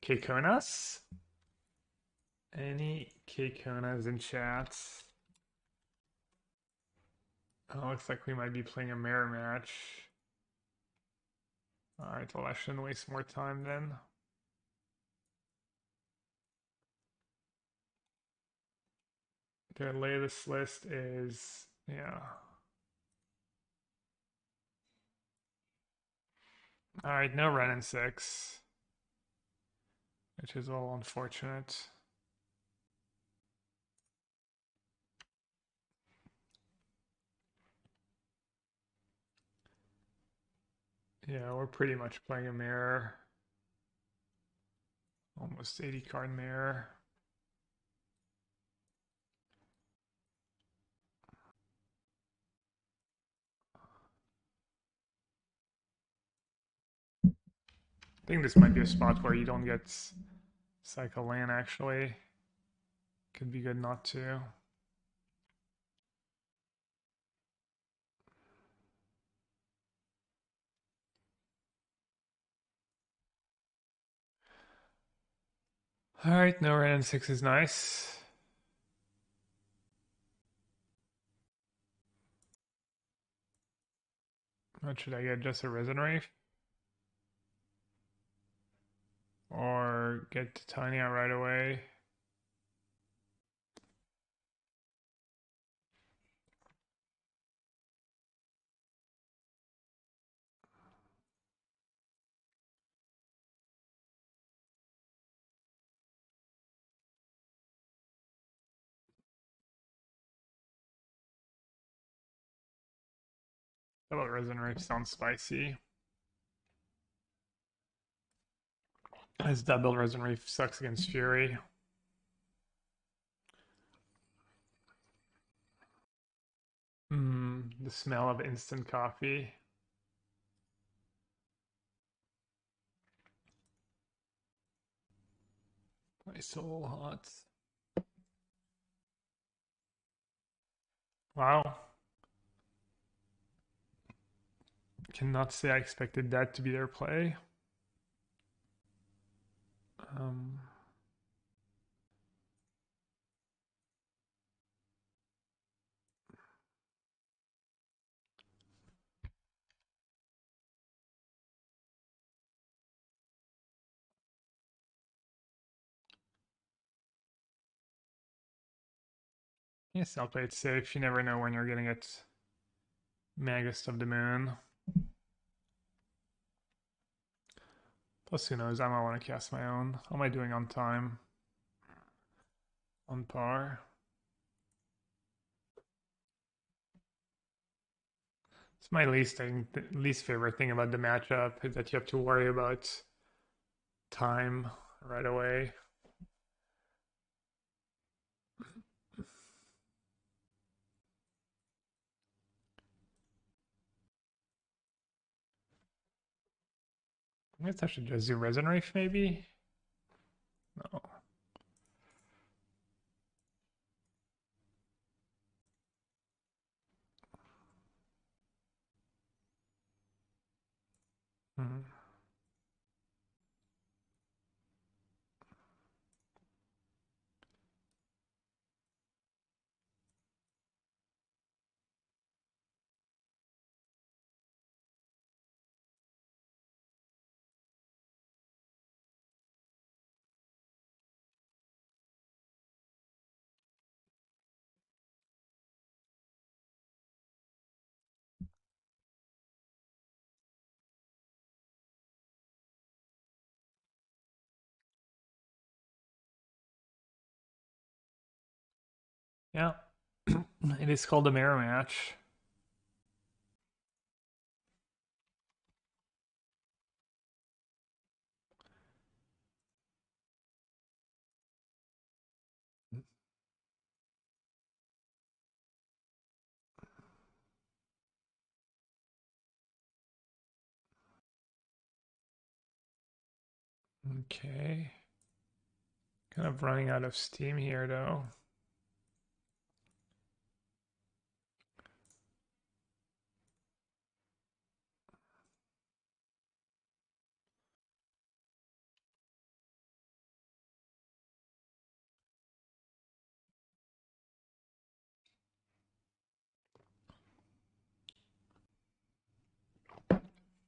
Kekonas? Any Kekonas in chat? Oh, looks like we might be playing a mirror match. Alright, well I shouldn't waste more time then. The latest list is, yeah. Alright, no Ren in 6, which is all unfortunate. Yeah, we're pretty much playing a mirror. Almost 80 card mirror. I think this might be a spot where you don't get cycle land actually. Could be good not to. Alright, no Ren in 6 is nice. What should I get? Just a Resin Reef? Or get Titania right away? Double Resin Reef sounds spicy. As double Resin Reef sucks against Fury. The smell of instant coffee. My soul hot. Wow. Cannot say I expected that to be their play. Um, yes, I'll play it safe. You never know when you're gonna get Magus of the Moon. Plus, who knows? I might want to cast my own. How am I doing on time? On par. It's my least favorite thing about the matchup is that you have to worry about time right away. I guess I should just do Resin Reef maybe? No. Hmm. Yeah. It is called a mirror match. Okay. Kind of running out of steam here though.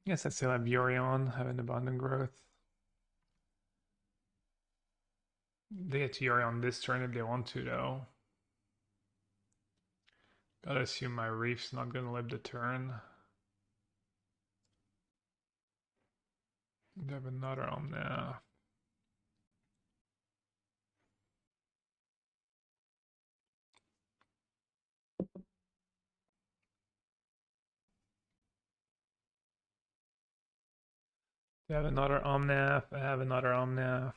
Yes, I still have Yorion, have an abundant growth. They get to Yorion this turn if they want to, though. Gotta assume my Reef's not gonna live the turn. They have another Omnath. They have another Omnath. I have another Omnath.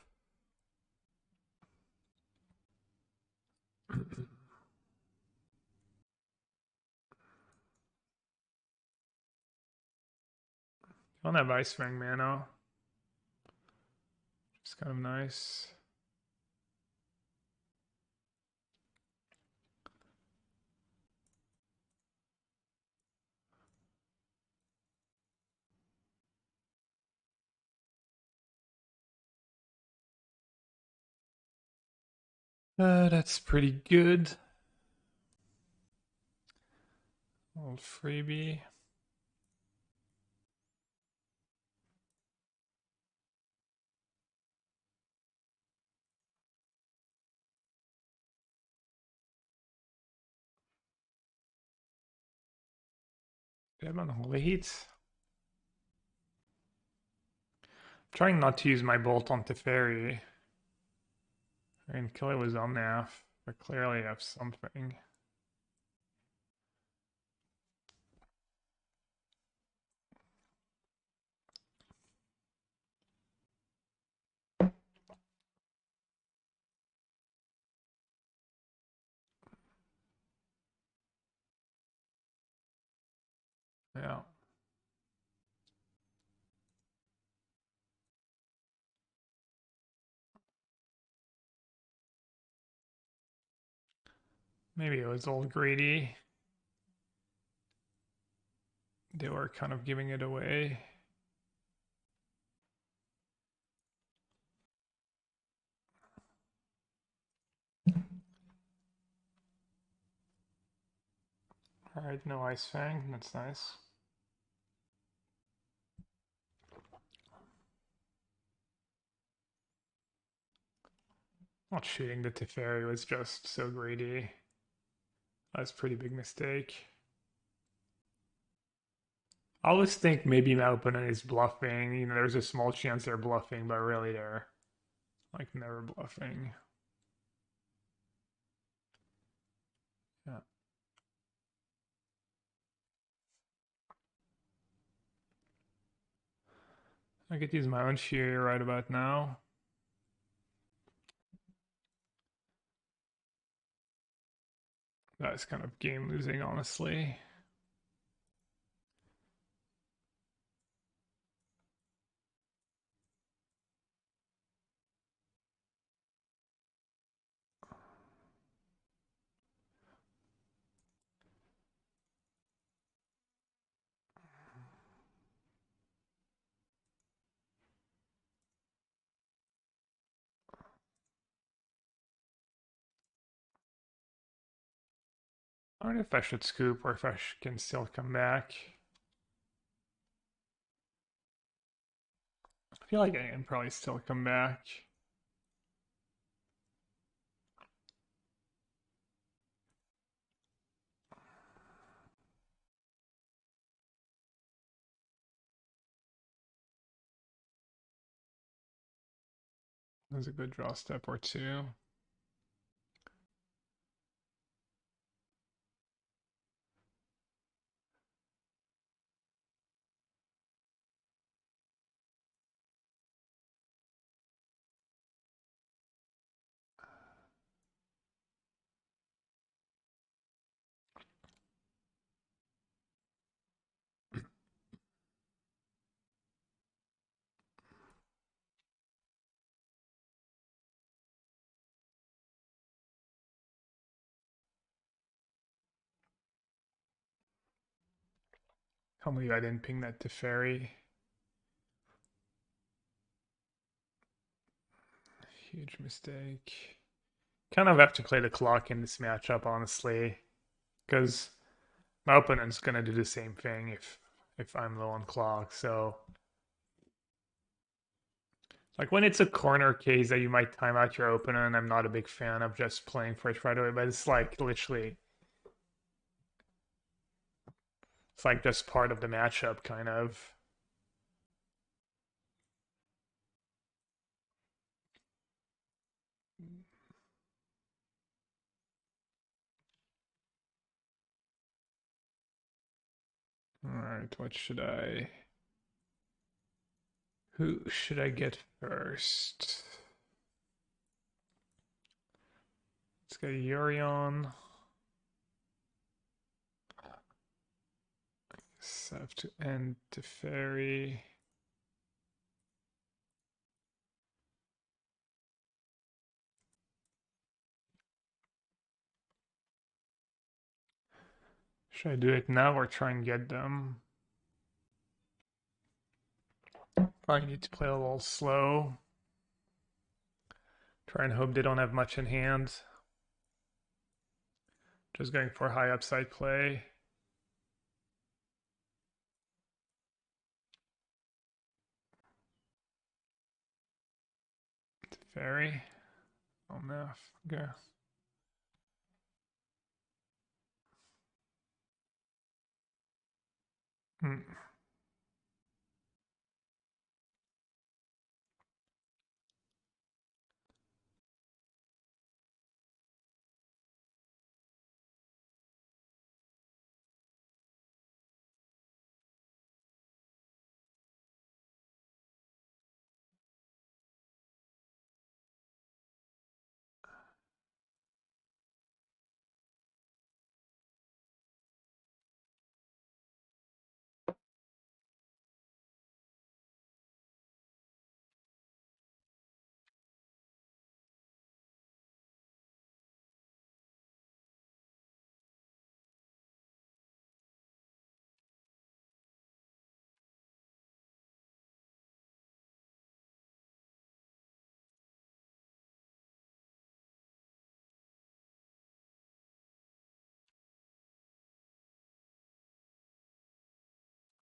I don't have Ice Fang mana. It's kind of nice. That's pretty good. Old freebie. They have Unholy Heat. I'm trying not to use my Bolt on Teferi. I mean, kill it with Omnath, but clearly I have something. Yeah. Maybe it was old greedy. They were kind of giving it away. Alright, no Ice Fang. That's nice. Not shooting the Teferi was just so greedy. That's a pretty big mistake. I always think maybe my opponent is bluffing. You know, there's a small chance they're bluffing, but really they're like never bluffing. Yeah. I could use my own shear right about now. That's kind of game losing, honestly. I don't know if I should scoop or if I can still come back. I feel like I can probably still come back. There's a good draw step or two. Can't believe I didn't ping that to Ferry. Huge mistake. Kind of have to play the clock in this matchup, honestly, because my opponent's gonna do the same thing if I'm low on clock. So like when it's a corner case that you might time out your opener, and I'm not a big fan of just playing for it right away, but it's like literally it's like just part of the matchup kind of. All right, what should I who should I get first? Let's go Yurion. So I have to end the ferry. Should I do it now or try and get them? Probably need to play a little slow. Try and hope they don't have much in hand. Just going for high upside play. Ferry. Oh no. Okay. Hmm.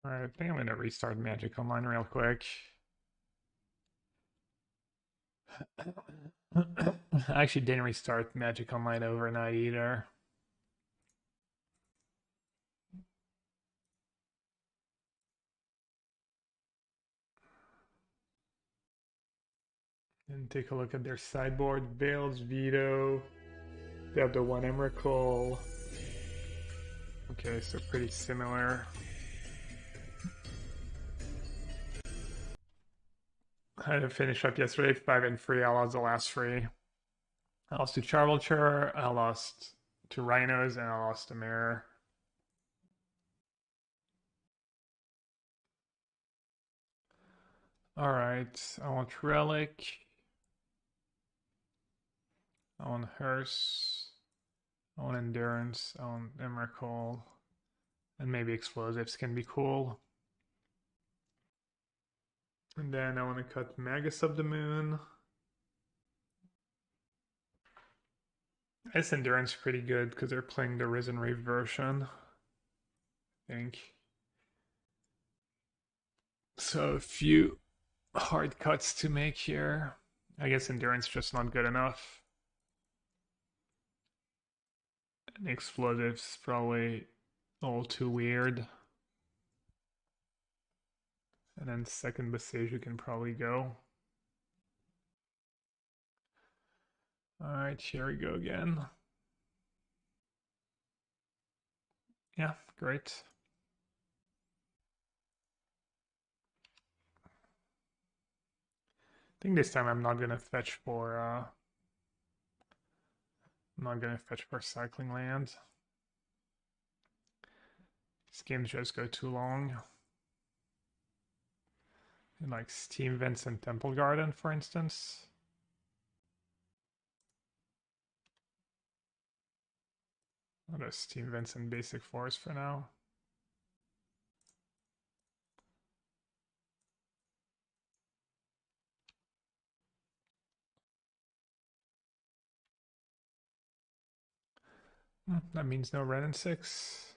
All right, I think I'm gonna restart Magic Online real quick. I actually didn't restart Magic Online overnight either. And take a look at their sideboard. Veil's Veto. They have the one Emrakul. Okay, so pretty similar. I had to finish up yesterday, 5-3. I lost the last three. I lost to Charvulture, I lost to Rhinos, and I lost to Mirror. Alright, I want Relic. I want Hearse. I want Endurance. I want Emrakul. And maybe Explosives can be cool. And then I want to cut Magus of the Moon. This Endurance pretty good because they're playing the Risen Reef version. I think. So a few hard cuts to make here. I guess Endurance just not good enough. And Explosives probably a little too weird. And then second Besiege you can probably go. Alright, here we go again. Yeah, great. I think this time I'm not gonna fetch for I'm not gonna fetch for cycling land. These games just go too long. In like Steam Vents and Temple Garden, for instance. I'll go Steam Vents and Basic Forest for now. That means no red and 6.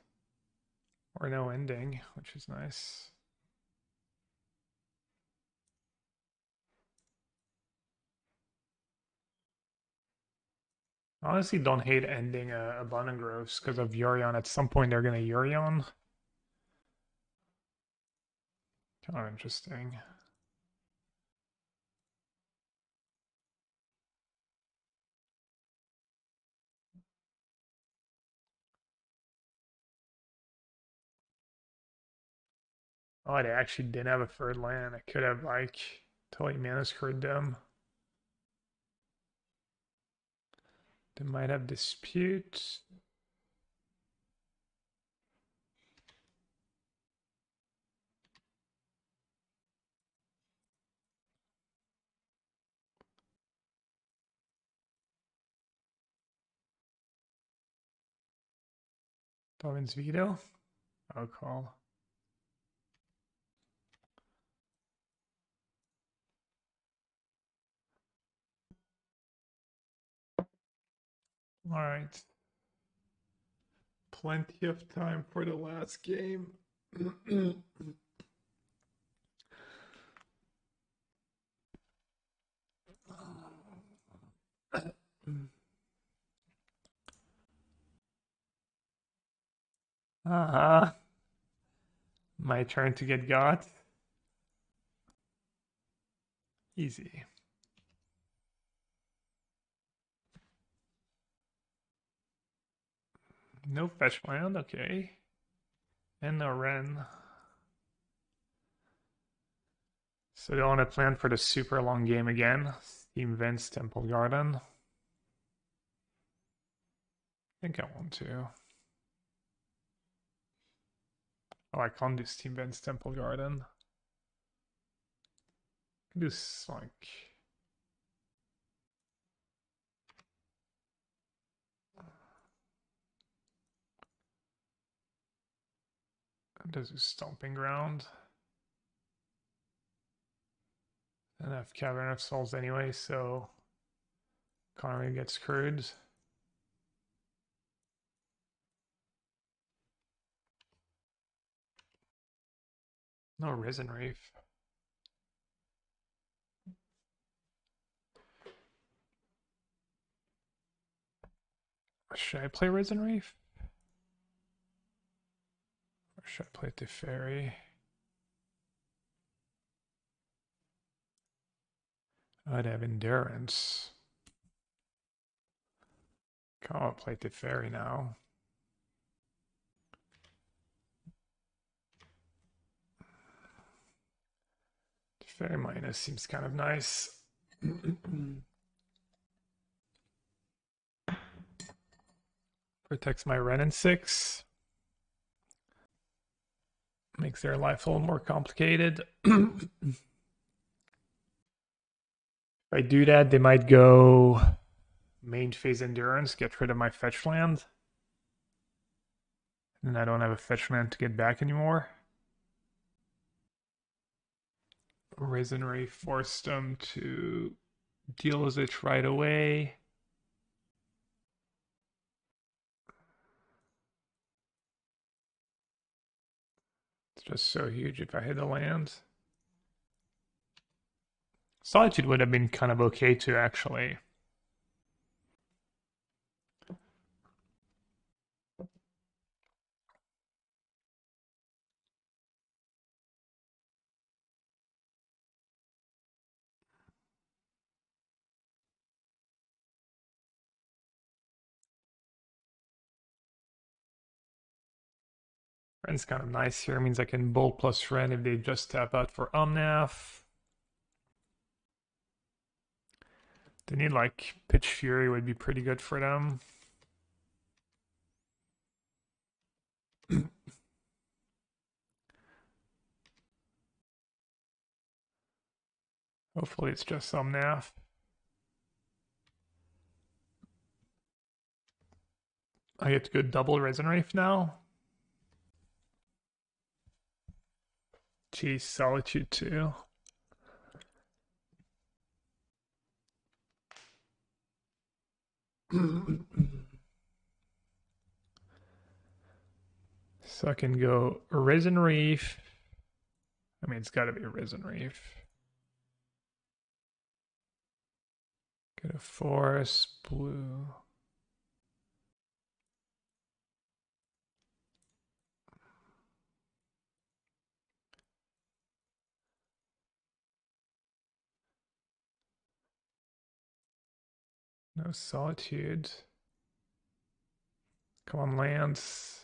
Or no ending, which is nice. Honestly, don't hate ending Abundant Groves because of Yorion. At some point, they're gonna Yorion. Kind of interesting. Oh, they actually didn't have a third land. I could have like totally mana screwed them. They might have dispute. Province veto. I'll call. All right. Plenty of time for the last game. My turn to get got. Easy. No fetch land, okay. And no Ren. So they want to plan for the super long game again. Steam Vents, Temple Garden. I think I want to. Oh, I can't do Steam Vents, Temple Garden. I can do like. Does do Stomping Ground. And I have Cavern of Souls anyway, so can't really get screwed. No Risen Reef. Should I play Risen Reef? Or should I play Teferi? I'd have Endurance. Can't play Teferi now. Teferi minus seems kind of nice. Protects my Ren in 6. Makes their life a little more complicated. If I do that, they might go main phase Endurance, get rid of my fetch land. And I don't have a fetch land to get back anymore. Risen Ray forced them to deal with it right away. It's just so huge if I hit a land. Solitude would have been kind of okay too, actually. Ren's kind of nice here. It means I can bolt plus Ren if they just tap out for Omnath. They need like Pitch Fury would be pretty good for them. Hopefully it's just Omnath. I get to go double Risen Reef now. Geez, Solitude too. So So I can go Risen Reef. I mean, it's got to be Risen Reef. Get a forest blue. No solitude. Come on, lands.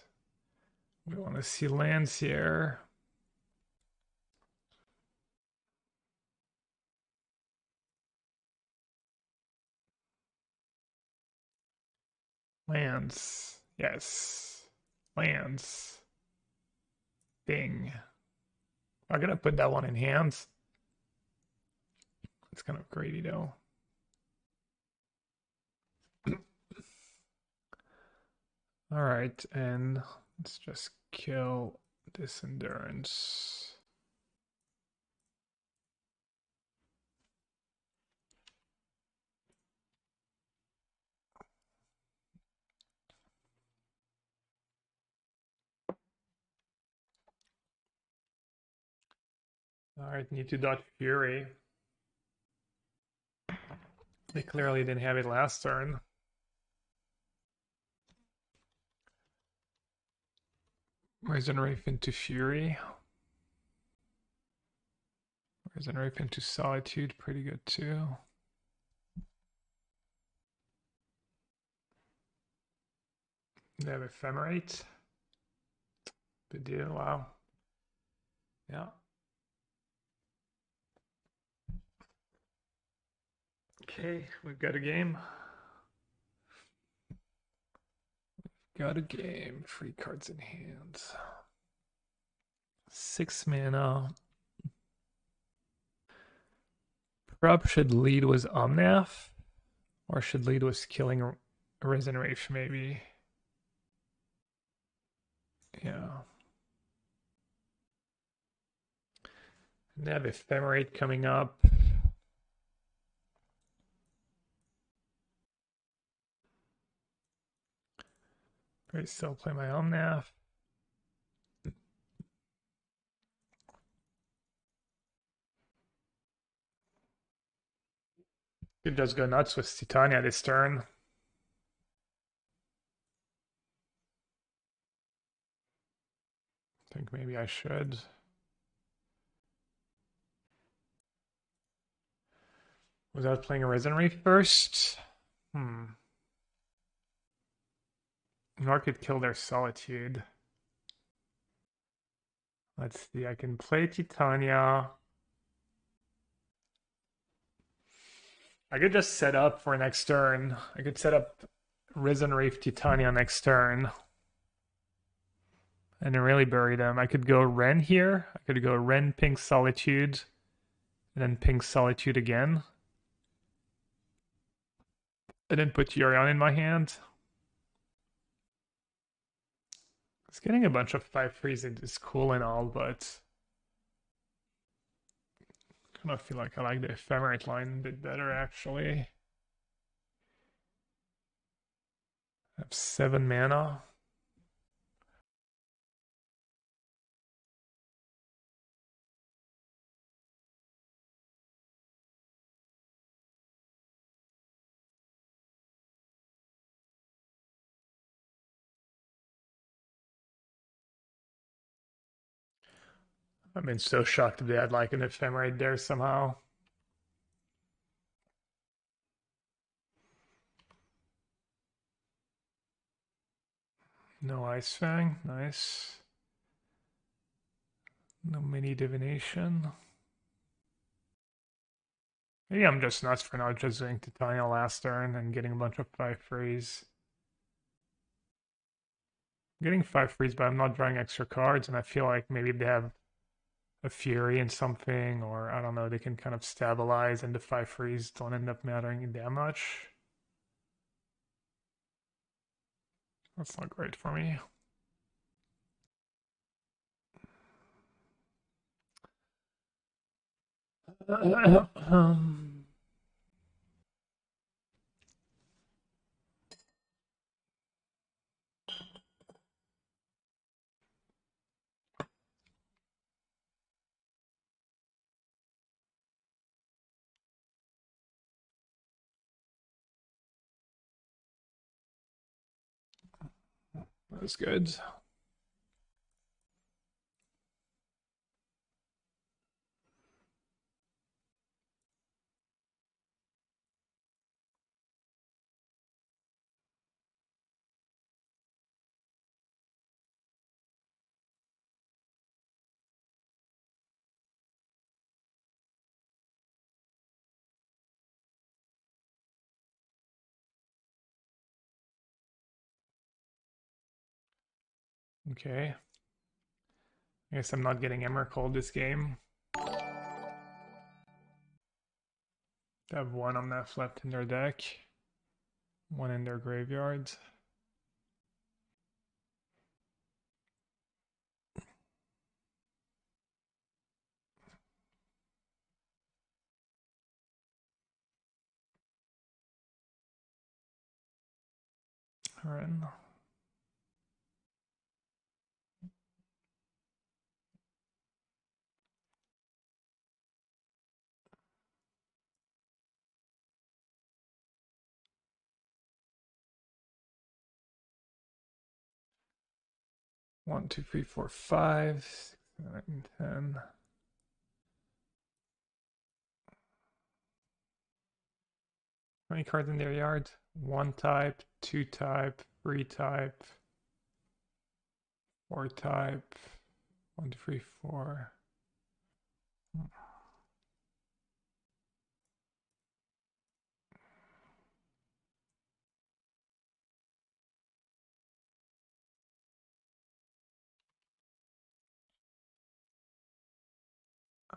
We want to see lands here. Lands. Yes. Lands. Bing. I'm going to put that one in hands. It's kind of greedy, though. All right, and let's just kill this endurance. All right, need to dodge Fury. They clearly didn't have it last turn. Risen Reef into Fury. Risen Reef into Solitude, pretty good too. They have Ephemerate. Good deal, wow. Yeah. Okay, we've got a game. Got a game. 3 cards in hand. 6 mana. Prop should lead with Omnath, or should lead with killing Risen Reef, maybe. Yeah. They have Ephemerate coming up. I still play my Omnath. Could just go nuts with Titania this turn. I think maybe I should. Without playing a Risen Reef first? Nor could kill their Solitude. Let's see, I can play Titania. I could just set up for next turn. I could set up Risen Reef Titania next turn. And then really bury them. I could go Ren here. I could go Ren, Pink Solitude, and then Pink Solitude again. And then put Yorion in my hand. It's getting a bunch of 5/3s is cool and all, but I kind of feel like I like the Ephemerate line a bit better, actually. I have 7 mana. I've been so shocked that they had like an Ephemerate there somehow. No Ice Fang, nice. No mini divination. Maybe I'm just nuts for not just doing Titania last turn and getting a bunch of 5/3s. I'm getting 5/3s, but I'm not drawing extra cards, and I feel like maybe they have a Fury and something, or I don't know, they can kind of stabilize and the 5/3s don't end up mattering that much. That's not great for me. That's good. Okay. I guess I'm not getting Emrakul this game. They have one Omnath left in their deck. One in their graveyard. Alright. 1, 2, 3, 4, 5, 6, 7, 10. How many cards in their yard? 1 type, 2 type, 3 type, 4 type, 1, 2, 3, 4.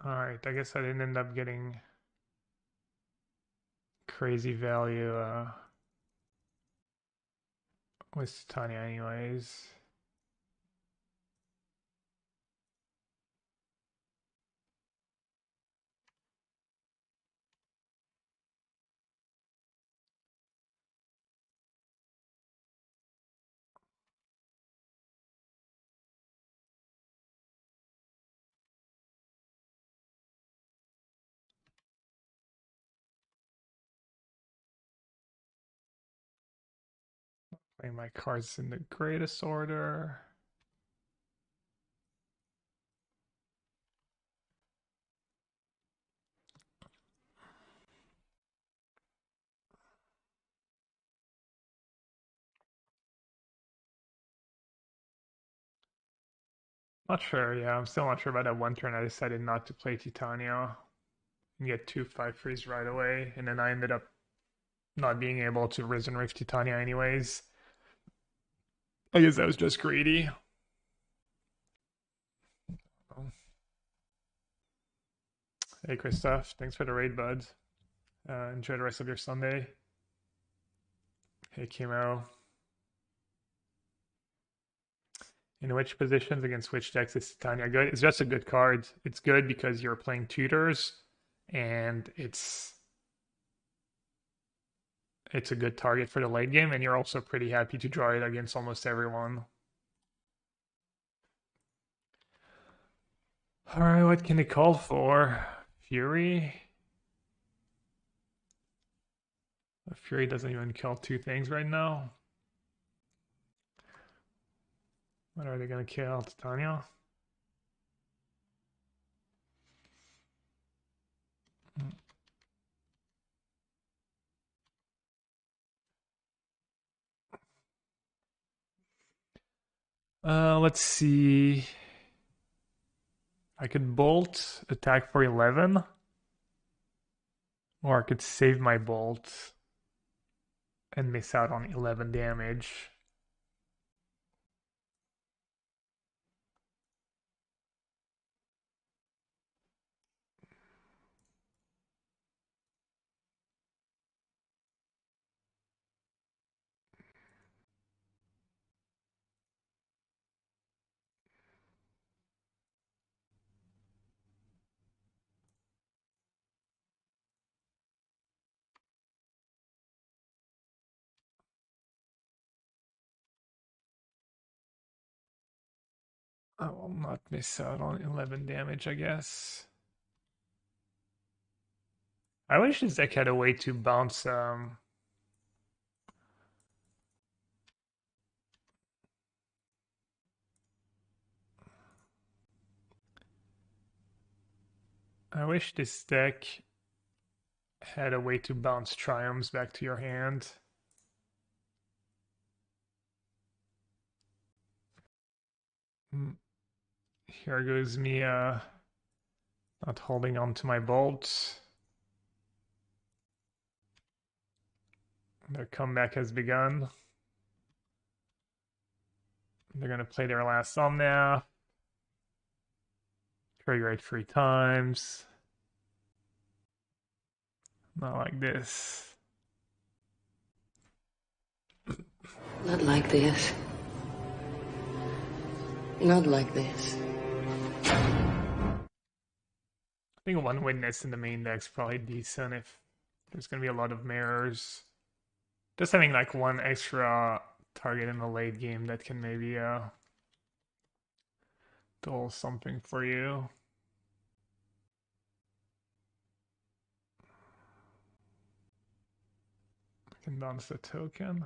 Alright, I guess I didn't end up getting crazy value with Tanya anyways. Playing my cards in the greatest order. Not sure, yeah, I'm still not sure about that one turn. I decided not to play Titania and get 2 5/3s right away, and then I ended up not being able to Risen Rift Titania anyways. I guess I was just greedy. Hey, Christoph, thanks for the raid, bud. Enjoy the rest of your Sunday. Hey, Kimo. In which positions against which decks is Titania good? It's just a good card. It's good because you're playing tutors, and it's a good target for the late game, and you're also pretty happy to draw it against almost everyone. Alright, what can it call for? Fury? Fury doesn't even kill 2 things right now. What are they gonna kill? Titania? Let's see. I could bolt, attack for 11, or I could save my bolt and miss out on 11 damage. I will not miss out on 11 damage, I guess. I wish this deck had a way to bounce I wish this deck had a way to bounce triumphs back to your hand. Here goes me not holding on to my bolts. Their comeback has begun. They're going to play their last Omnath. Trigger it 3 times. Not like this. Not like this. Not like this. I think one witness in the main deck's probably decent if there's going to be a lot of mirrors. Just having like one extra target in the late game that can maybe do something for you. I can bounce the token.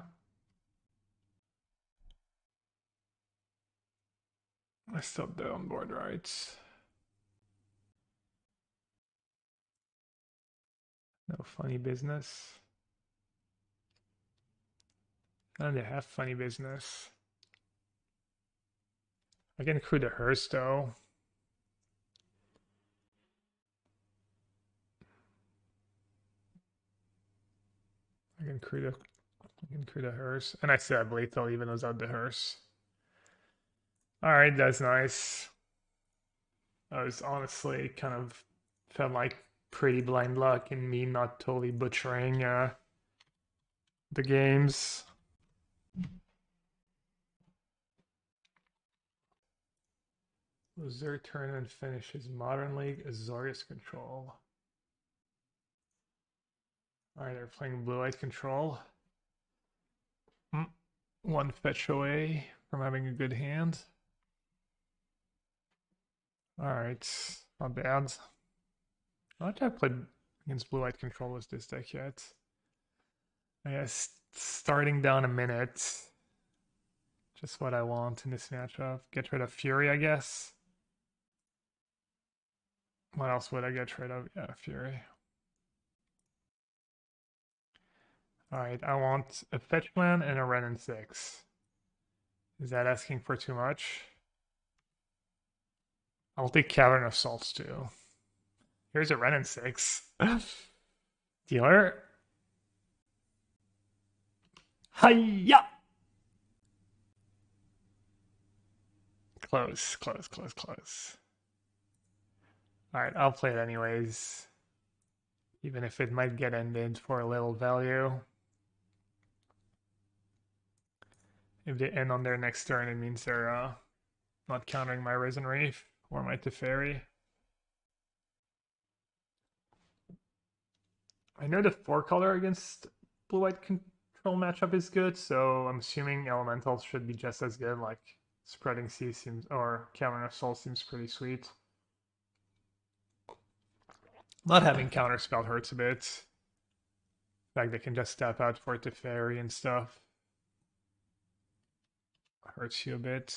I still have the onboard rights. No funny business. And they have funny business. I can crew the hearse though. I can crew the hearse. And I still have lethal even without the hearse. Alright, that's nice. I was honestly kind of felt like pretty blind luck in me not totally butchering the games. Loser tournament finishes Modern League Azorius Control. Alright, they're playing blue-white control. One fetch away from having a good hand. Alright, not bad. I don't think I've played against blue-white control with this deck yet. I guess starting down a minute. Just what I want in this matchup. Get rid of Fury, I guess. What else would I get rid of? Yeah, Fury. Alright, I want a fetch land and a Ren and 6. Is that asking for too much? I'll take Cavern of Salts too. Here's a Ren and 6. Dealer. Hiya! Close, close, close, close. Alright, I'll play it anyways. Even if it might get ended for a little value. If they end on their next turn, it means they're not countering my Risen Reef or my Teferi. I know the 4-color against blue-white control matchup is good, so I'm assuming elementals should be just as good. Like Spreading Sea seems, or Cavern of Soul seems pretty sweet. Not having counterspell hurts a bit. Like they can just step out for Teferi and stuff. Hurts you a bit.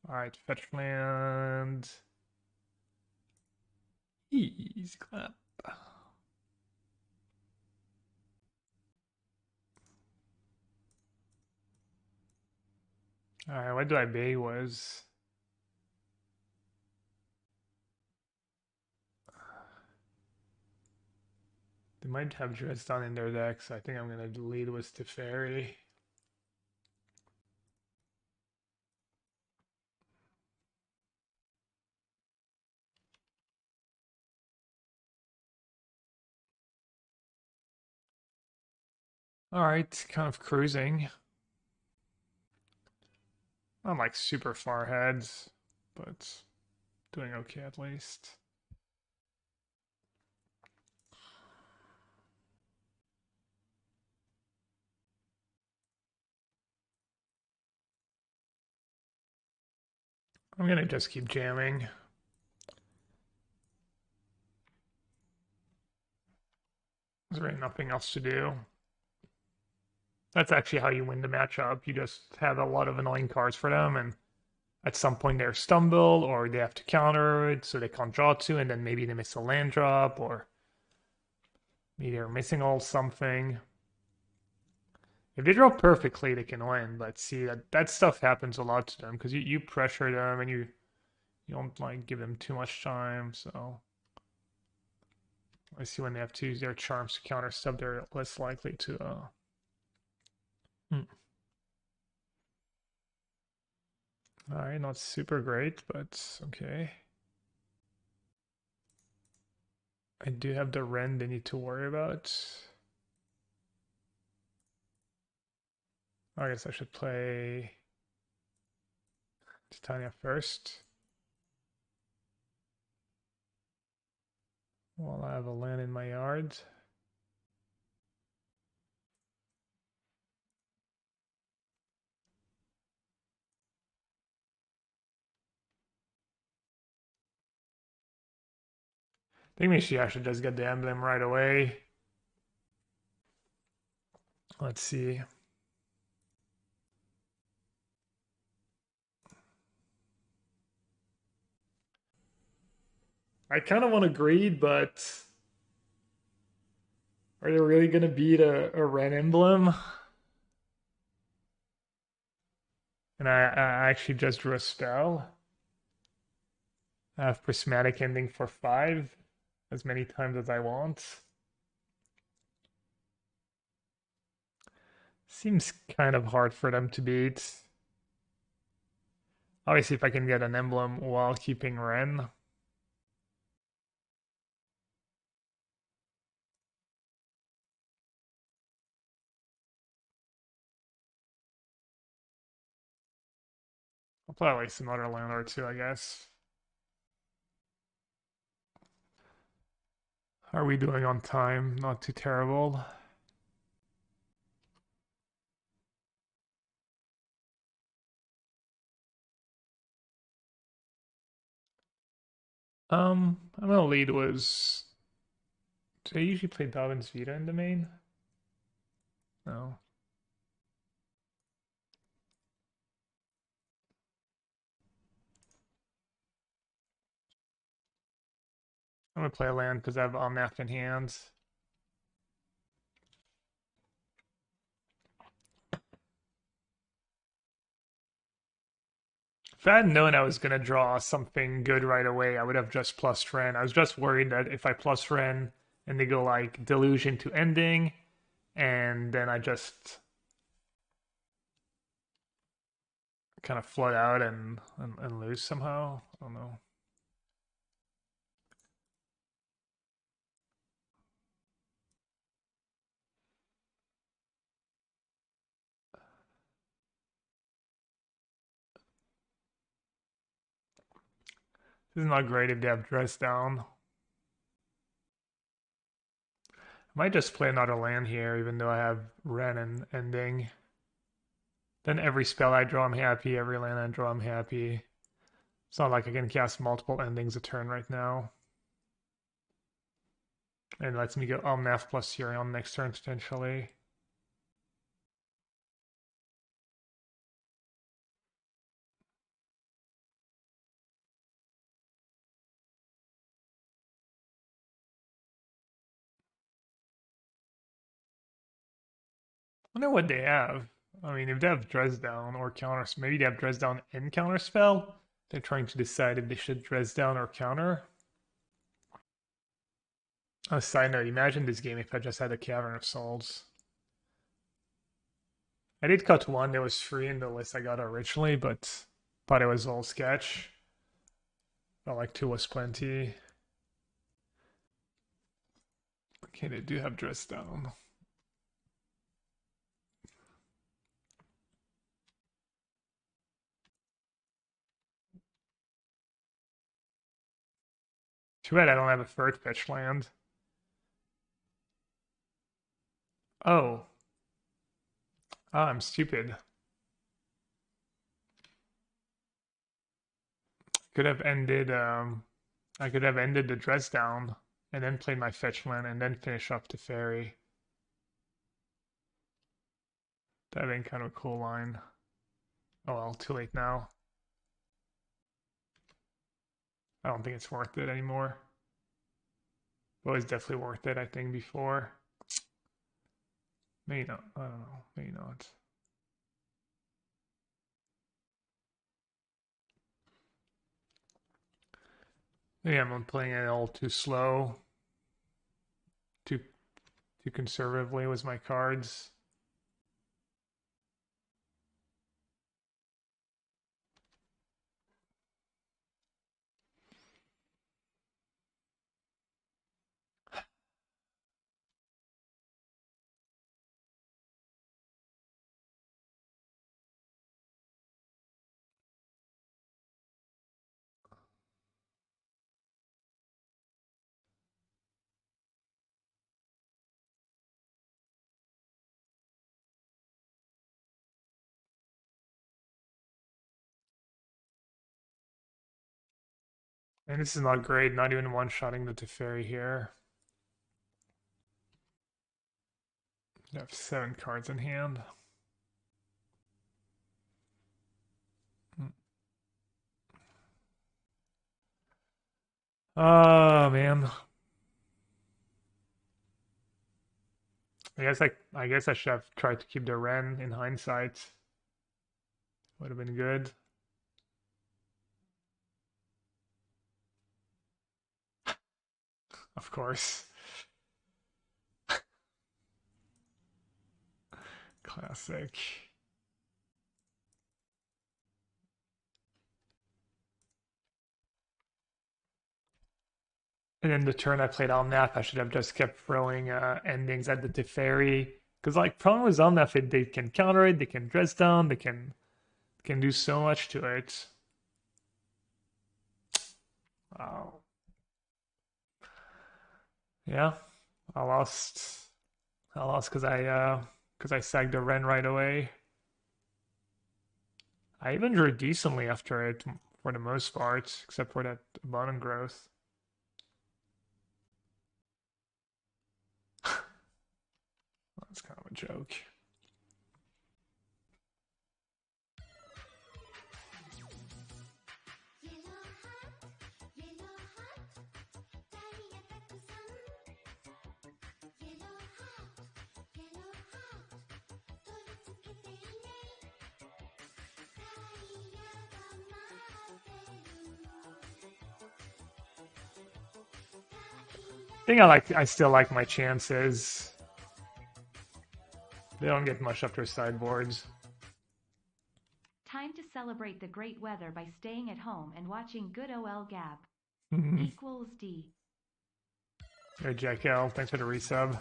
Alright, fetch land. Easy clap. Alright, what do I be was? They might have Dreadstone in their deck, so I think I'm gonna lead with Teferi. Alright, kind of cruising. Not like super far ahead, but doing okay at least. I'm gonna just keep jamming. There's really nothing else to do. That's actually how you win the matchup. You just have a lot of annoying cards for them, and at some point they're stumble or they have to counter it, so they can't draw two, and then maybe they miss a land drop, or maybe they're missing all something. If they draw perfectly, they can win. But see, that stuff happens a lot to them because you pressure them and you don't like give them too much time. So I see when they have to use their charms to counter stuff, they're less likely to. Hmm. All right, not super great, but okay. I do have the Ren they need to worry about. I guess I should play Titania first. While I have a land in my yard. I think maybe she actually does get the emblem right away. Let's see. I kind of want to greed, but are they really going to beat a Ren emblem? And I actually just drew a spell. I have Prismatic Ending for 5, as many times as I want. Seems kind of hard for them to beat. Obviously, if I can get an emblem while keeping Ren. I'll play like some other land or two, I guess. How are we doing on time? Not too terrible. I'm gonna lead was. Do I usually play Darwin's Vita in the main? No. I'm gonna play a land because I have Omnath in hand. If I had known I was gonna draw something good right away, I would have just plus Ren. I was just worried that if I plus Ren and they go like Delusion to Ending, and then I just kind of flood out and lose somehow. I don't know. This is not great if they have Dress Down. I might just play another land here, even though I have Ren and Ending. Then every spell I draw, I'm happy. Every land I draw, I'm happy. It's not like I can cast multiple endings a turn right now. And lets me go Omnath plus Sirion next turn, potentially. I wonder what they have. I mean, if they have Dress Down or Counter, maybe they have Dress Down and Counter Spell. They're trying to decide if they should Dress Down or Counter. A side note, imagine this game if I just had a Cavern of Souls. I did cut one that was free in the list I got originally, but thought it was all sketch. Felt like two was plenty. Okay, they do have Dress Down. Too bad I don't have a third fetch land. Oh. Ah, I'm stupid. Could have ended I could have ended the Dress Down and then played my fetch land and then finish off the fairy. That'd been kind of a cool line. Oh well, too late now. I don't think it's worth it anymore. But it was definitely worth it, I think, before. Maybe not. I don't know. Maybe not. Maybe I'm playing it all too slow, too too conservatively with my cards. And this is not great, not even one-shotting the Teferi here. I have 7 cards in hand. Oh man. I guess I should have tried to keep the Ren in hindsight. Would have been good. Of course. Classic. And then the turn I played Alnath, I should have just kept throwing endings at the Teferi. Because like problem with Alnath, they can counter it, they can dress down, they can do so much to it. Wow. Yeah, I lost. I lost because I sagged the Ren right away. I even drew decently after it for the most part, except for that bottom growth. That's kind of a joke. I still like my chances. They don't get much after sideboards. Time to celebrate the great weather by staying at home and watching good OL Gab. Mhm. Equals D. Hey, Jack L, thanks for the resub.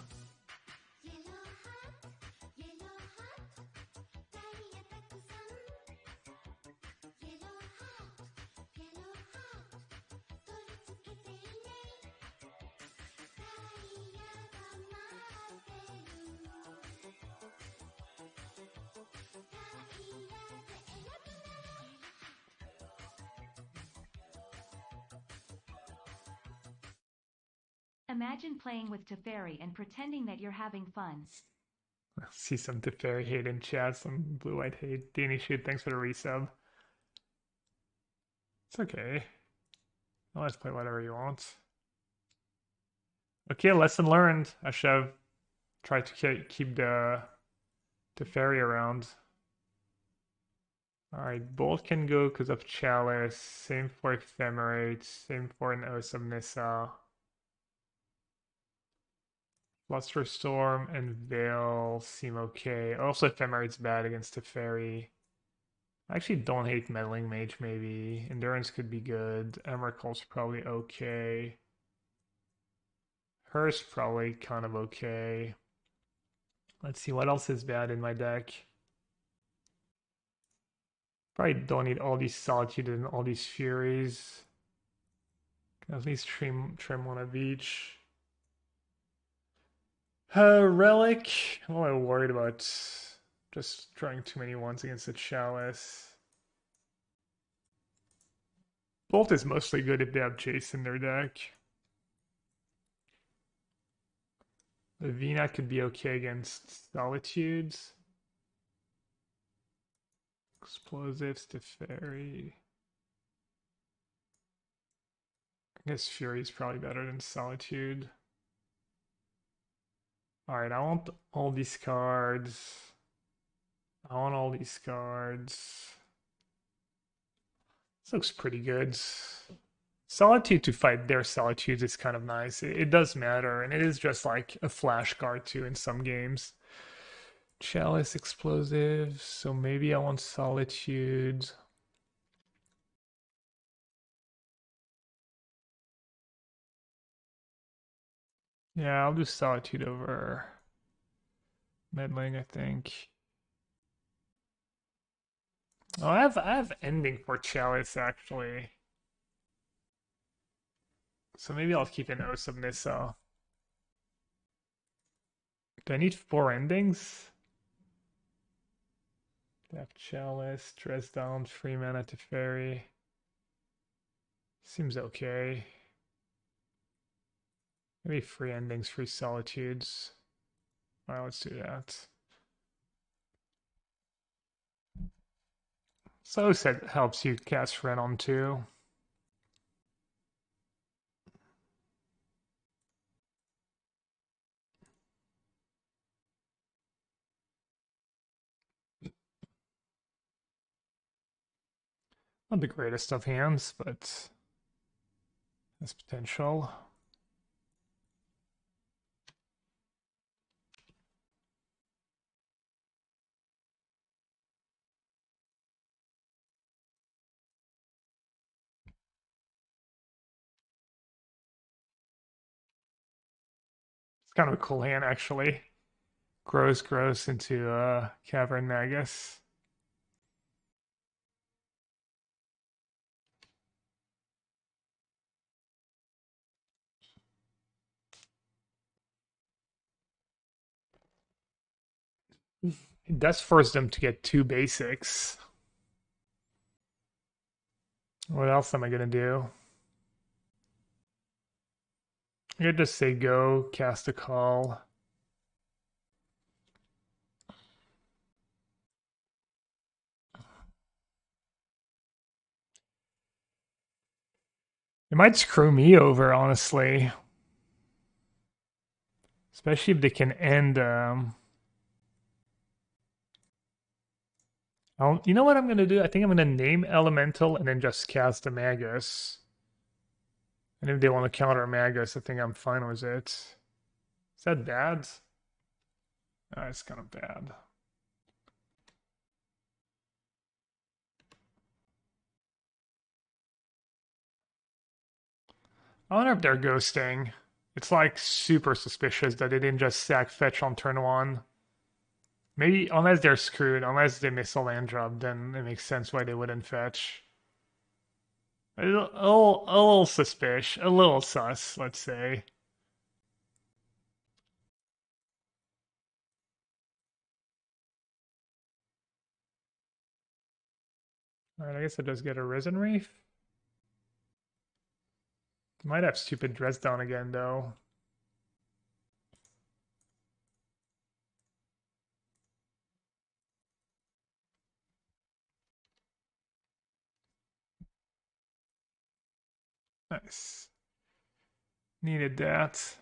Imagine playing with Teferi and pretending that you're having fun. See some Teferi hate in chat, some blue-white hate. Danny Shoot, thanks for the resub. It's okay. Let's play whatever you want. Okay, lesson learned. I should have tried to keep the Teferi around. Alright, Bolt can go because of Chalice. Same for Ephemerate. Same for an Oath of Nissa. Fluster Storm and Veil seem okay. Also, Ephemerate's bad against Teferi. I actually don't hate Meddling Mage, maybe. Endurance could be good. Emerald's probably okay. Hers probably kind of okay. Let's see, what else is bad in my deck? Probably don't need all these Solitude and all these Furies. Can at least trim one of each. Relic. I'm a little worried about just drawing too many ones against the Chalice. Bolt is mostly good if they have Jace in their deck. The Vina could be okay against Solitudes. Explosives to Fairy. I guess Fury is probably better than Solitude. Alright, I want all these cards. I want all these cards. This looks pretty good. Solitude to fight their Solitudes is kind of nice. It does matter, and it is just like a flash card too in some games. Chalice Explosive, so maybe I want Solitude. Yeah, I'll do Solitude over Meddling, I think. Oh, I have Ending for Chalice actually. So maybe I'll keep an Oath of Nissa. Do I need 4 endings? Death Chalice, Dress Down, free mana to Fairy. Seems okay. Maybe free endings, free solitudes. Alright, let's do that. So said helps you cast Ren on 2. Not the greatest of hands, but has potential. It's kind of a cool hand actually. Grows into Cavern Magus. It does force them to get 2 basics. What else am I gonna do? I could just say go, cast a call. It might screw me over, honestly. Especially if they can end. You know what I'm gonna do? I think I'm gonna name Elemental and then just cast a Magus. And if they want to counter Magus, I think I'm fine with it. Is that bad? It's kind of bad. I wonder if they're ghosting. It's like super suspicious that they didn't just sack fetch on turn 1. Maybe, unless they're screwed, unless they miss a land drop, then it makes sense why they wouldn't fetch. A little suspicious, a little sus, let's say. Alright, I guess I just get a Risen Reef. Might have stupid dress down again, though. Nice. Needed that.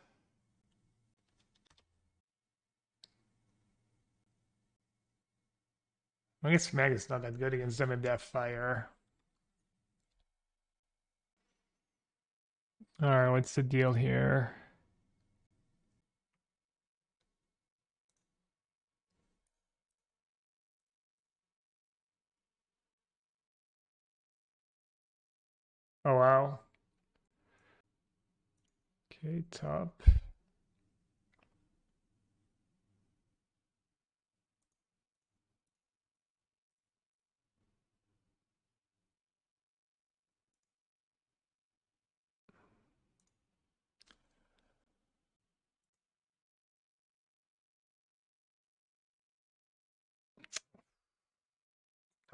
I guess Mag is not that good against them if they have fire. Alright, what's the deal here? Oh wow. Okay, top.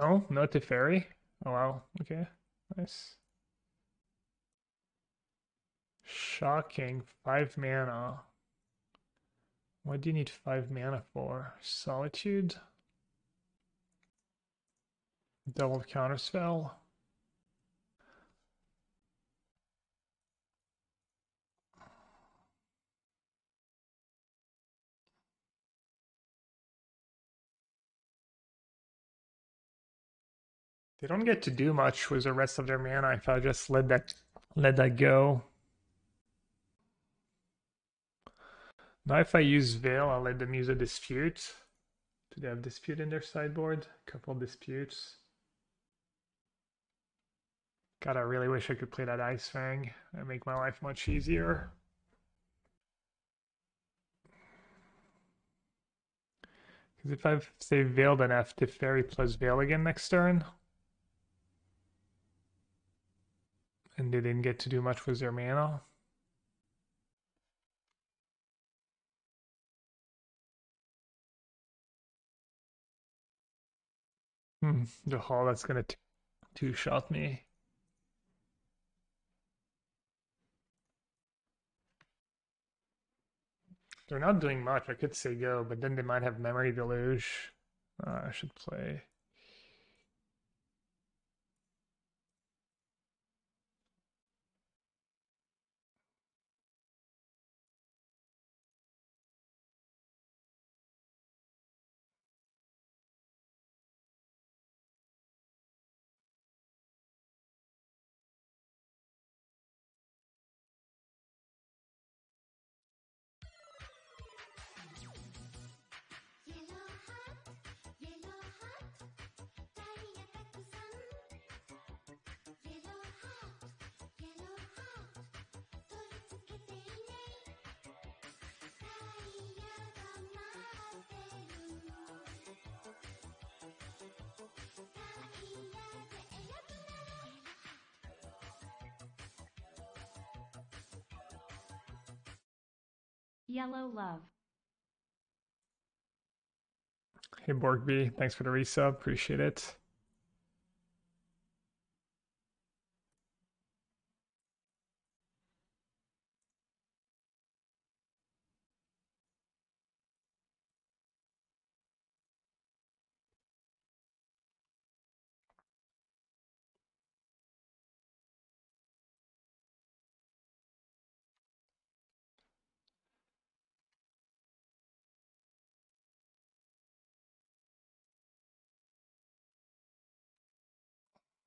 Oh, no Teferi? Oh wow, okay. Nice. Shocking. 5 mana. What do you need 5 mana for? Solitude? Double counterspell? They don't get to do much with the rest of their mana if I just let that go. Now if I use Veil, I'll let them use a Dispute. Do they have Dispute in their sideboard? A couple disputes. God, I really wish I could play that Ice Fang. That'd make my life much easier. Because if I've, say, Veiled enough to Fairy plus Veil again next turn, and they didn't get to do much with their mana. The Hall that's gonna two-shot me. They're not doing much. I could say go, but then they might have Memory Deluge. I should play. Yellow love. Hey Borgby, thanks for the resub. Appreciate it.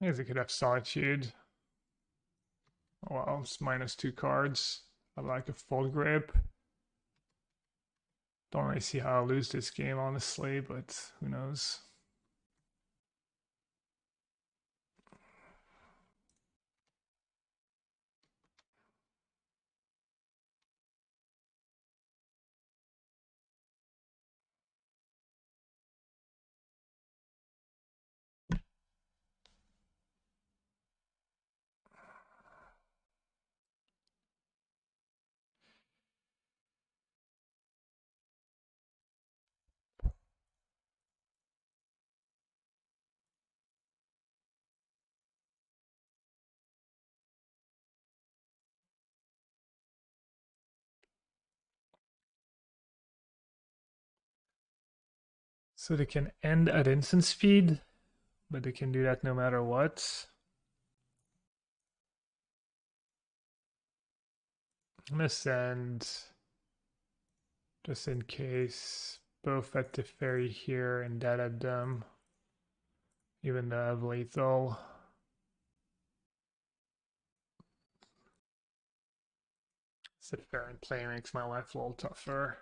I guess I could have Solitude. Oh, well, it's -2 cards. I like a full grip. Don't really see how I'll lose this game, honestly, but who knows. So they can end at instant speed, but they can do that no matter what. I'm gonna send, just in case, both at the Fairy here and that at them, even though I have lethal. Sit fair and play makes my life a little tougher.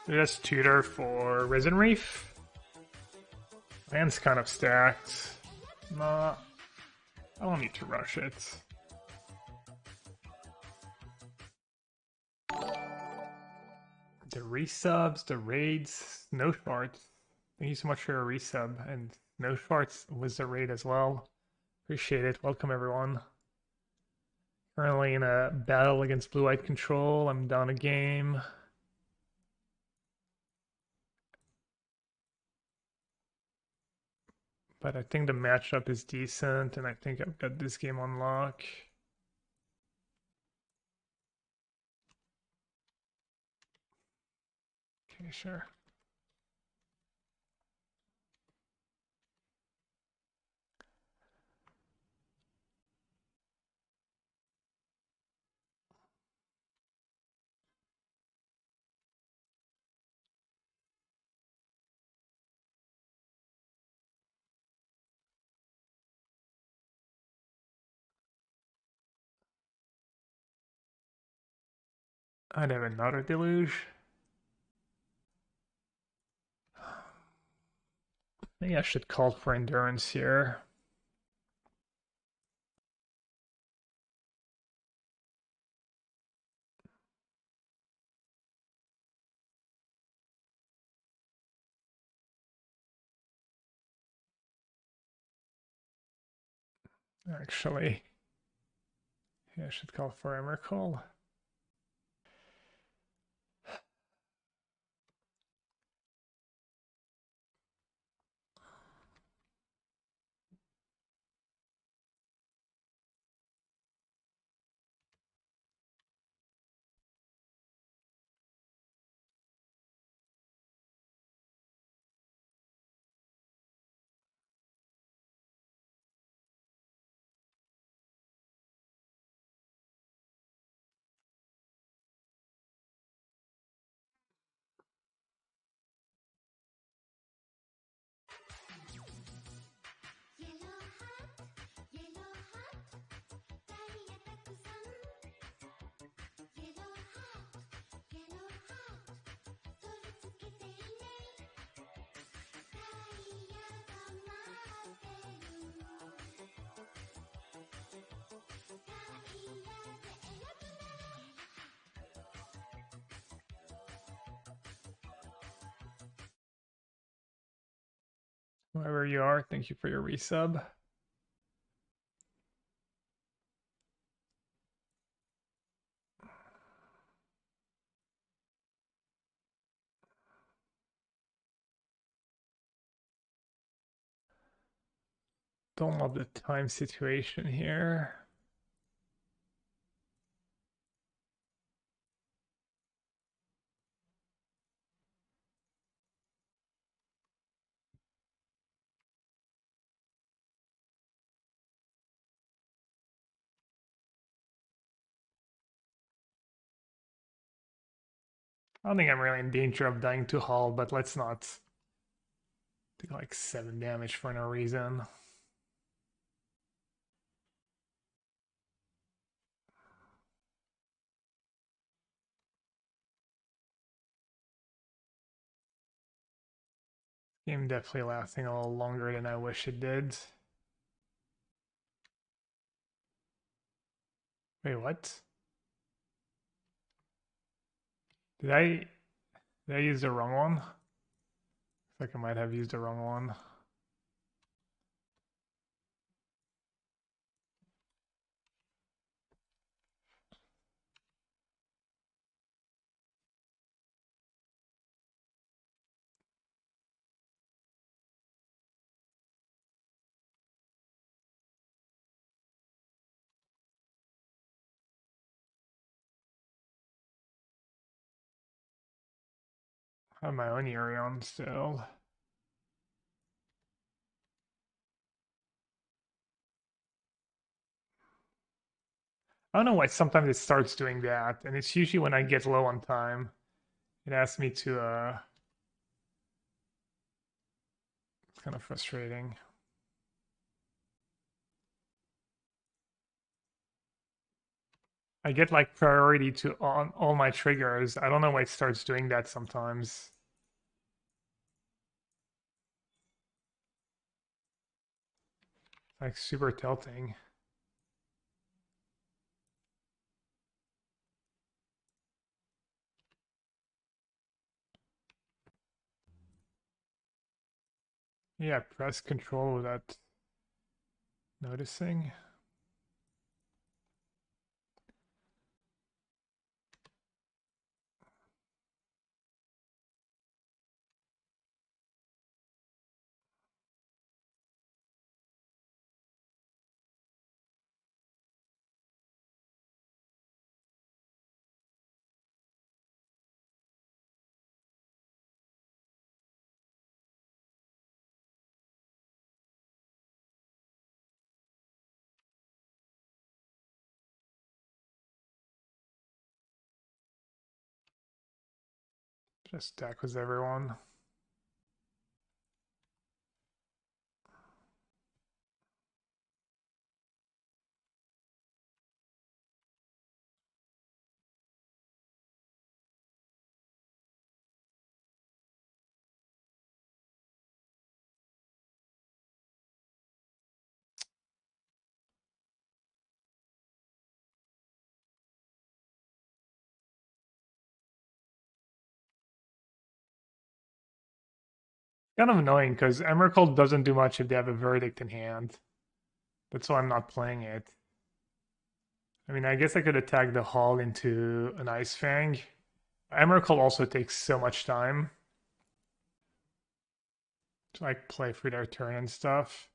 Just tutor for Risen Reef. Land's kind of stacked. Nah, I don't need to rush it. The resubs, the raids, no shorts. Thank you so much for your resub, and no shorts was the raid as well. Appreciate it. Welcome everyone. Currently in a battle against blue-white control. I'm down a game. But I think the matchup is decent, and I think I've got this game on lock. Okay, sure. I'd have another deluge. Maybe I should call for endurance here. Actually, yeah, I should call for Emrakul. Wherever you are, thank you for your resub. Don't love the time situation here. I don't think I'm really in danger of dying to Hull, but let's not take like 7 damage for no reason. Game definitely lasting a little longer than I wish it did. Wait, what? Did I did I use the wrong one? Looks like I might have used the wrong one. I have my own Eurion still. I don't know why sometimes it starts doing that, and it's usually when I get low on time. It asks me to it's kind of frustrating. I get like priority to on all my triggers. I don't know why it starts doing that sometimes. Like super tilting. Yeah, press control without noticing. Just stack with everyone. Kind of annoying because Emrakul doesn't do much if they have a verdict in hand. That's why I'm not playing it. I mean, I guess I could attack the Hall into an Ice Fang. Emrakul also takes so much time to like play through their turn and stuff.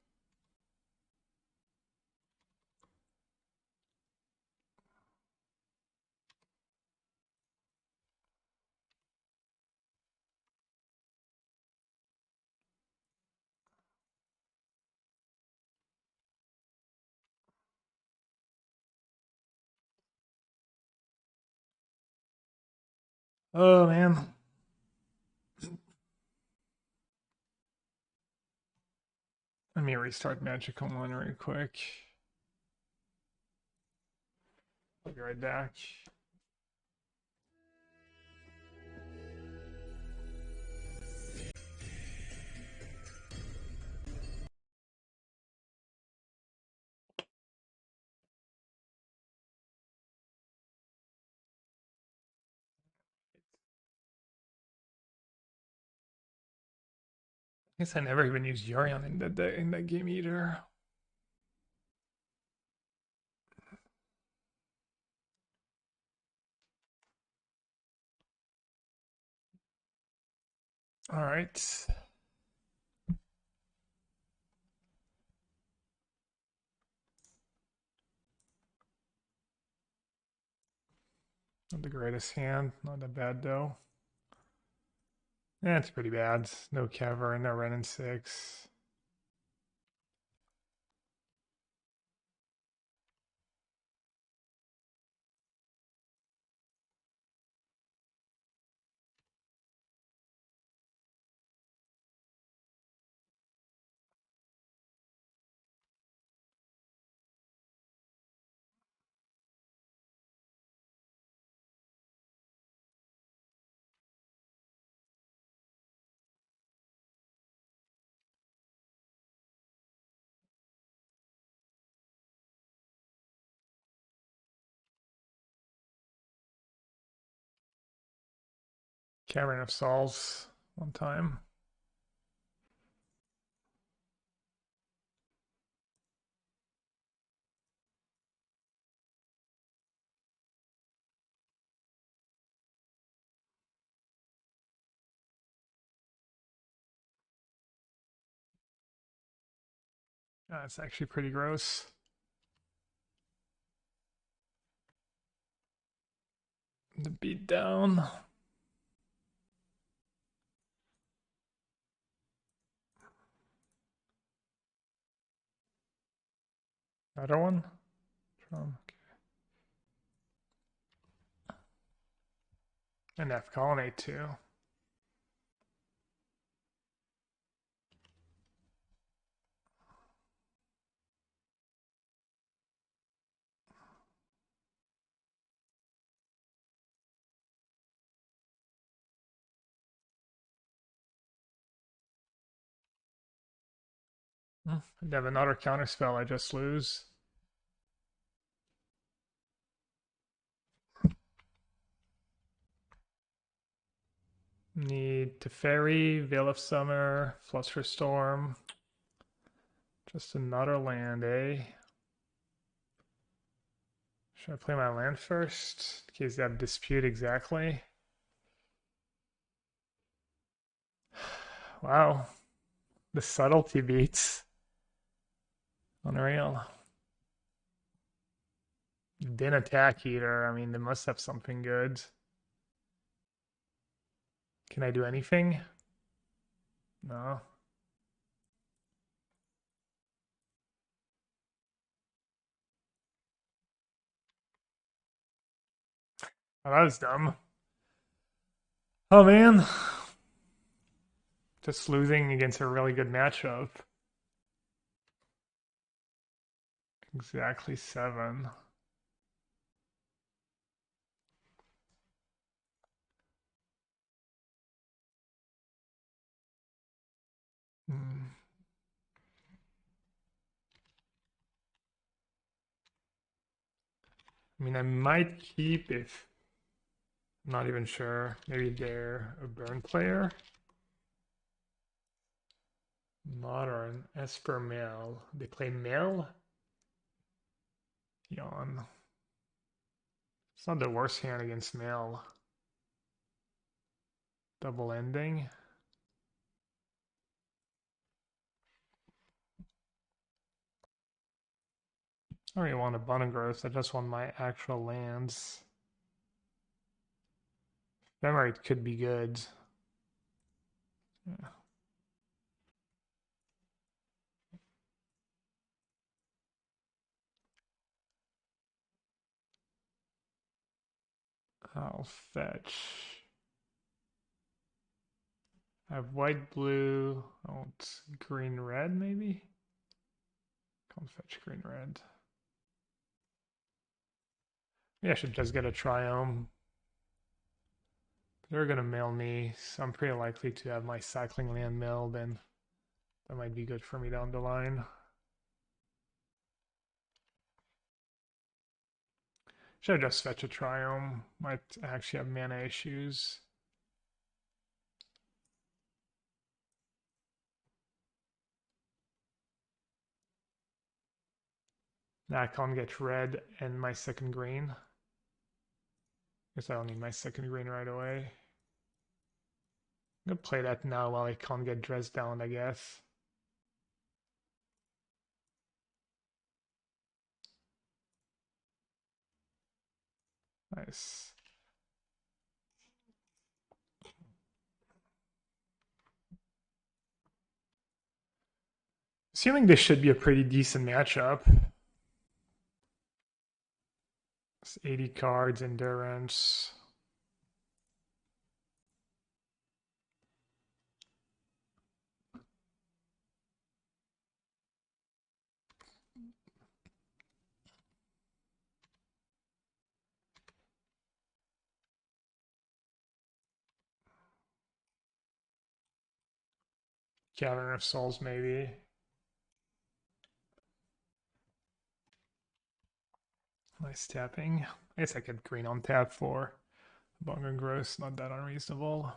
Oh man. Let me restart Magic Online real quick. I'll be right back. I guess I never even used Yorion in that game either. All right. Not the greatest hand. Not that bad though. Yeah, it's pretty bad. No Cavern, no Ren and 6. Cavern of Souls one time. That's actually pretty gross. The beat down. Another one? From an F colonnade too. And have another counterspell I just lose. Need Teferi, Veil of Summer, Flusterstorm. Just another land, eh? Should I play my land first? In case they have Dispute exactly. Wow. The subtlety beats. Unreal. Didn't attack either. I mean, they must have something good. Can I do anything? No. Oh, that was dumb. Oh man, just losing against a really good matchup. Exactly 7. Hmm. I mean, I might keep if I'm not even sure. Maybe they're a burn player. Modern Esper Male. They play Male? Yawn. It's not the worst hand against Male. Double ending. I don't really want abundant growth. I just want my actual lands. Ephemerate could be good. Yeah. I'll fetch. I have white, blue. I want green, red, maybe? Can't fetch green, red. Yeah, I should just get a triome. They're gonna mail me, so I'm pretty likely to have my cycling land milled, and that might be good for me down the line. Should I just fetch a triome? Might actually have mana issues. Now I can't get red and my second green. Guess I don't need my second green right away. I'm gonna play that now while I can't get dressed down, I guess. Nice. Assuming this should be a pretty decent matchup. It's 80 cards, endurance. Cavern of Souls, maybe. Nice tapping. I guess I could green on tap for Bunga Gross, not that unreasonable.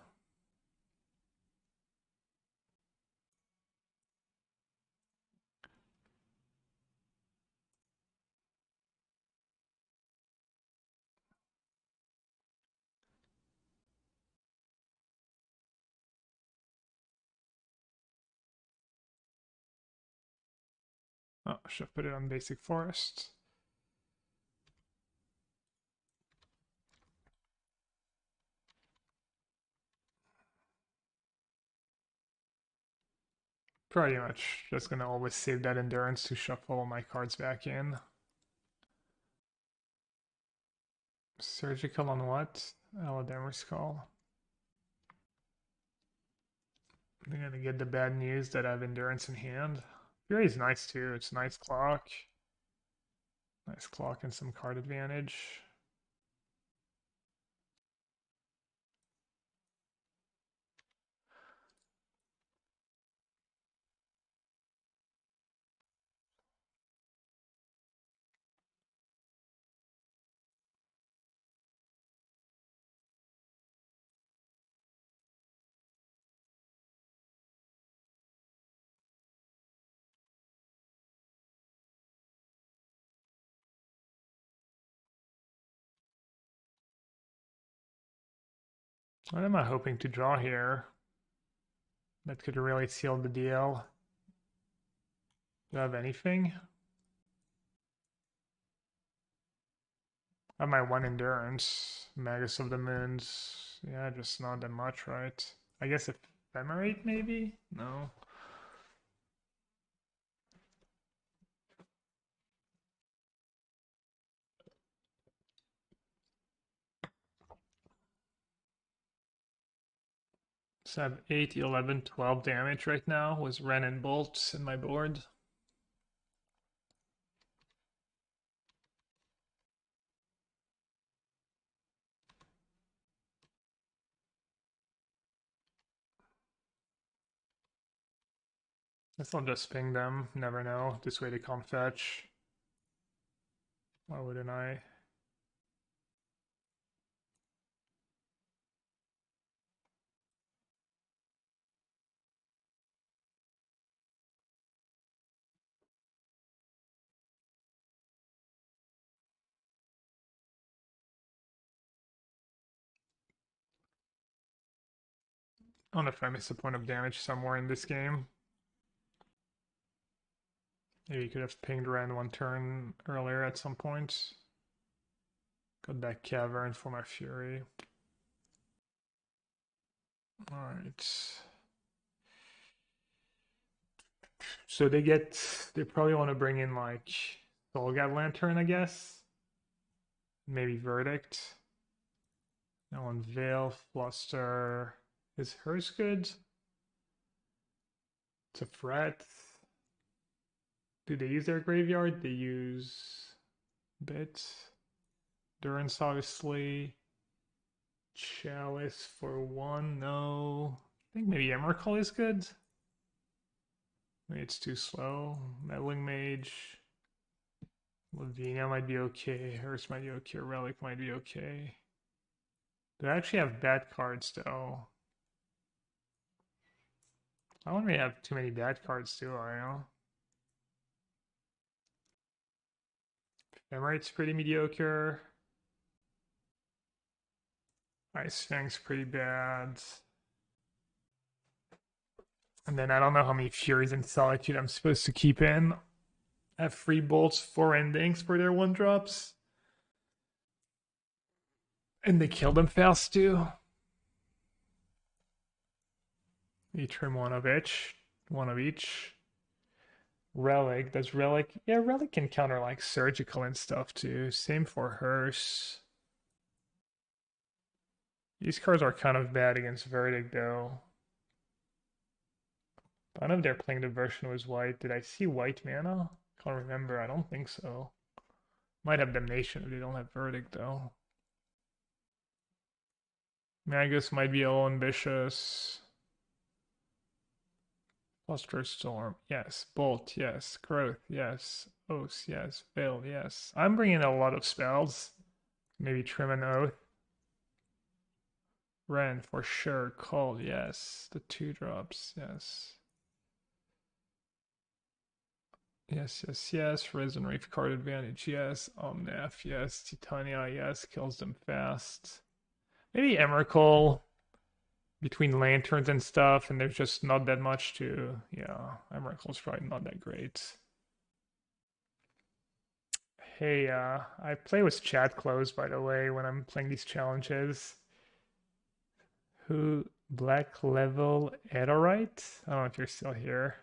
Oh, should have put it on basic forest. Pretty much just gonna always save that endurance to shuffle all my cards back in. Surgical on what? Alademer's Call. I'm gonna get the bad news that I have endurance in hand. Fury is nice too. It's nice clock. Nice clock and some card advantage. What am I hoping to draw here? That could really seal the deal. Do I have anything? I have my one endurance. Magus of the Moons. Yeah, just not that much, right? I guess Ephemerate, maybe? No. So I have 8, 11, 12 damage right now with Ren and Bolt in my board. Guess I'll just ping them. Never know. This way they can't fetch. Why wouldn't I? I don't know if I missed a point of damage somewhere in this game. Maybe you could have pinged Ren one turn earlier at some point. Got that cavern for my fury. Alright. So they probably want to bring in like Solgat Lantern, I guess. Maybe Verdict. Now on Veil, Fluster. Is hers good? It's a threat. Do they use their graveyard? They use Bit. Durance, obviously. Chalice for 1, no. I think maybe Emrakul is good. Maybe it's too slow. Meddling Mage. Lavinia might be okay. Hers might be okay. Relic might be okay. They actually have bad cards though. I don't really have too many bad cards, do I? Know? Ephemerite's pretty mediocre. Ice Sphinx pretty bad. And then I don't know how many Furies and Solitude I'm supposed to keep in. I have free bolts, 4 endings for their 1-drops. And they kill them fast too. You trim one of each. One of each. Relic. Does Relic... Yeah, Relic can counter like surgical and stuff too. Same for Hearse. These cards are kind of bad against Verdict though. I don't know if they're playing the version with white. Did I see white mana? Can't remember. I don't think so. Might have Damnation if they don't have Verdict though. Magus might be a little ambitious. Fluster Storm, yes. Bolt, yes. Growth, yes. Oath, yes. Veil, yes. I'm bringing a lot of spells. Maybe Trim an Oath. Ren, for sure. Call, yes. The 2-drops, yes. Yes, yes, yes. Risen Reef card advantage, yes. Omnath, yes. Titania, yes. Kills them fast. Maybe Emrakul between lanterns and stuff, and there's just not that much to... Yeah, Emrakul's probably not that great. Hey, I play with chat closed, by the way, when I'm playing these challenges. Who... Black Level Adorite? I don't know if you're still here.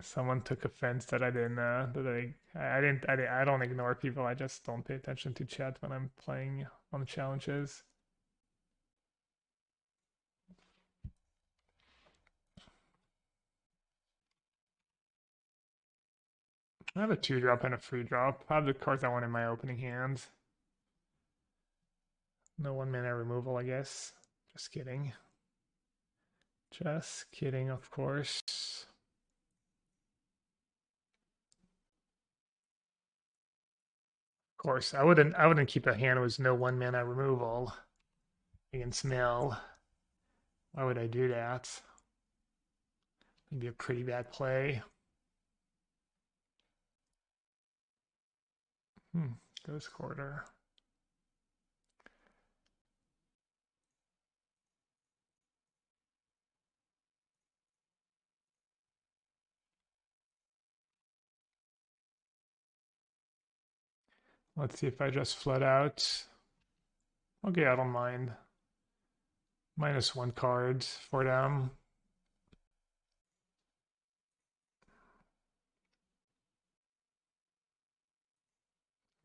Someone took offense that I didn't, I don't ignore people, I just don't pay attention to chat when I'm playing on challenges. I have a 2-drop and a 3-drop. I have the cards I want in my opening hand. No 1-mana removal, I guess. Just kidding. Just kidding, of course. Of course, I wouldn't keep a hand with no 1-mana removal against Mill. Why would I do that? It'd be a pretty bad play. Ghost Quarter. Let's see if I just flood out. Okay, I don't mind. -1 card for them.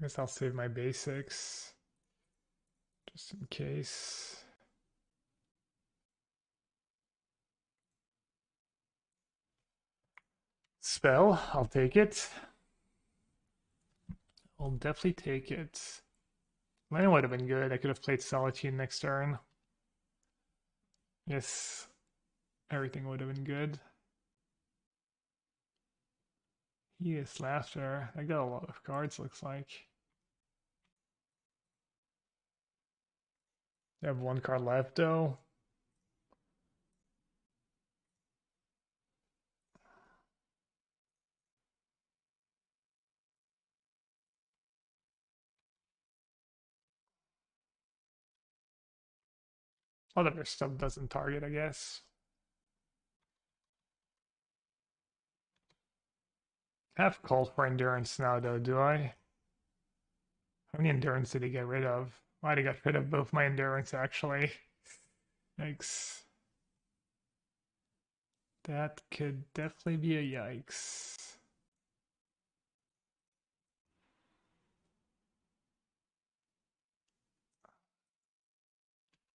I guess I'll save my basics just in case. Spell, I'll take it. I'll definitely take it. Land would have been good. I could have played Solitude next turn. Yes, everything would have been good. Yes, Laughter. I got a lot of cards, looks like. I have one card left, though. A lot of your stuff doesn't target, I guess. I have called for endurance now, though, do I? How many endurance did he get rid of? Might have got rid of both my endurance, actually. Yikes. That could definitely be a yikes.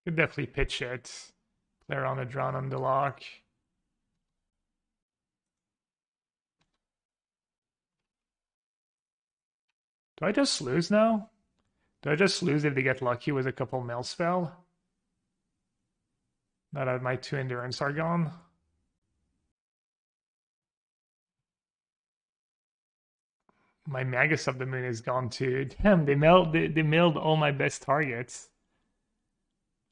Could definitely pitch it. Player on the drawn on the lock. Do I just lose now? Do I just lose if they get lucky with a couple mill spell? Now that my 2 endurance are gone? My Magus of the Moon is gone too. Damn, they milled all my best targets.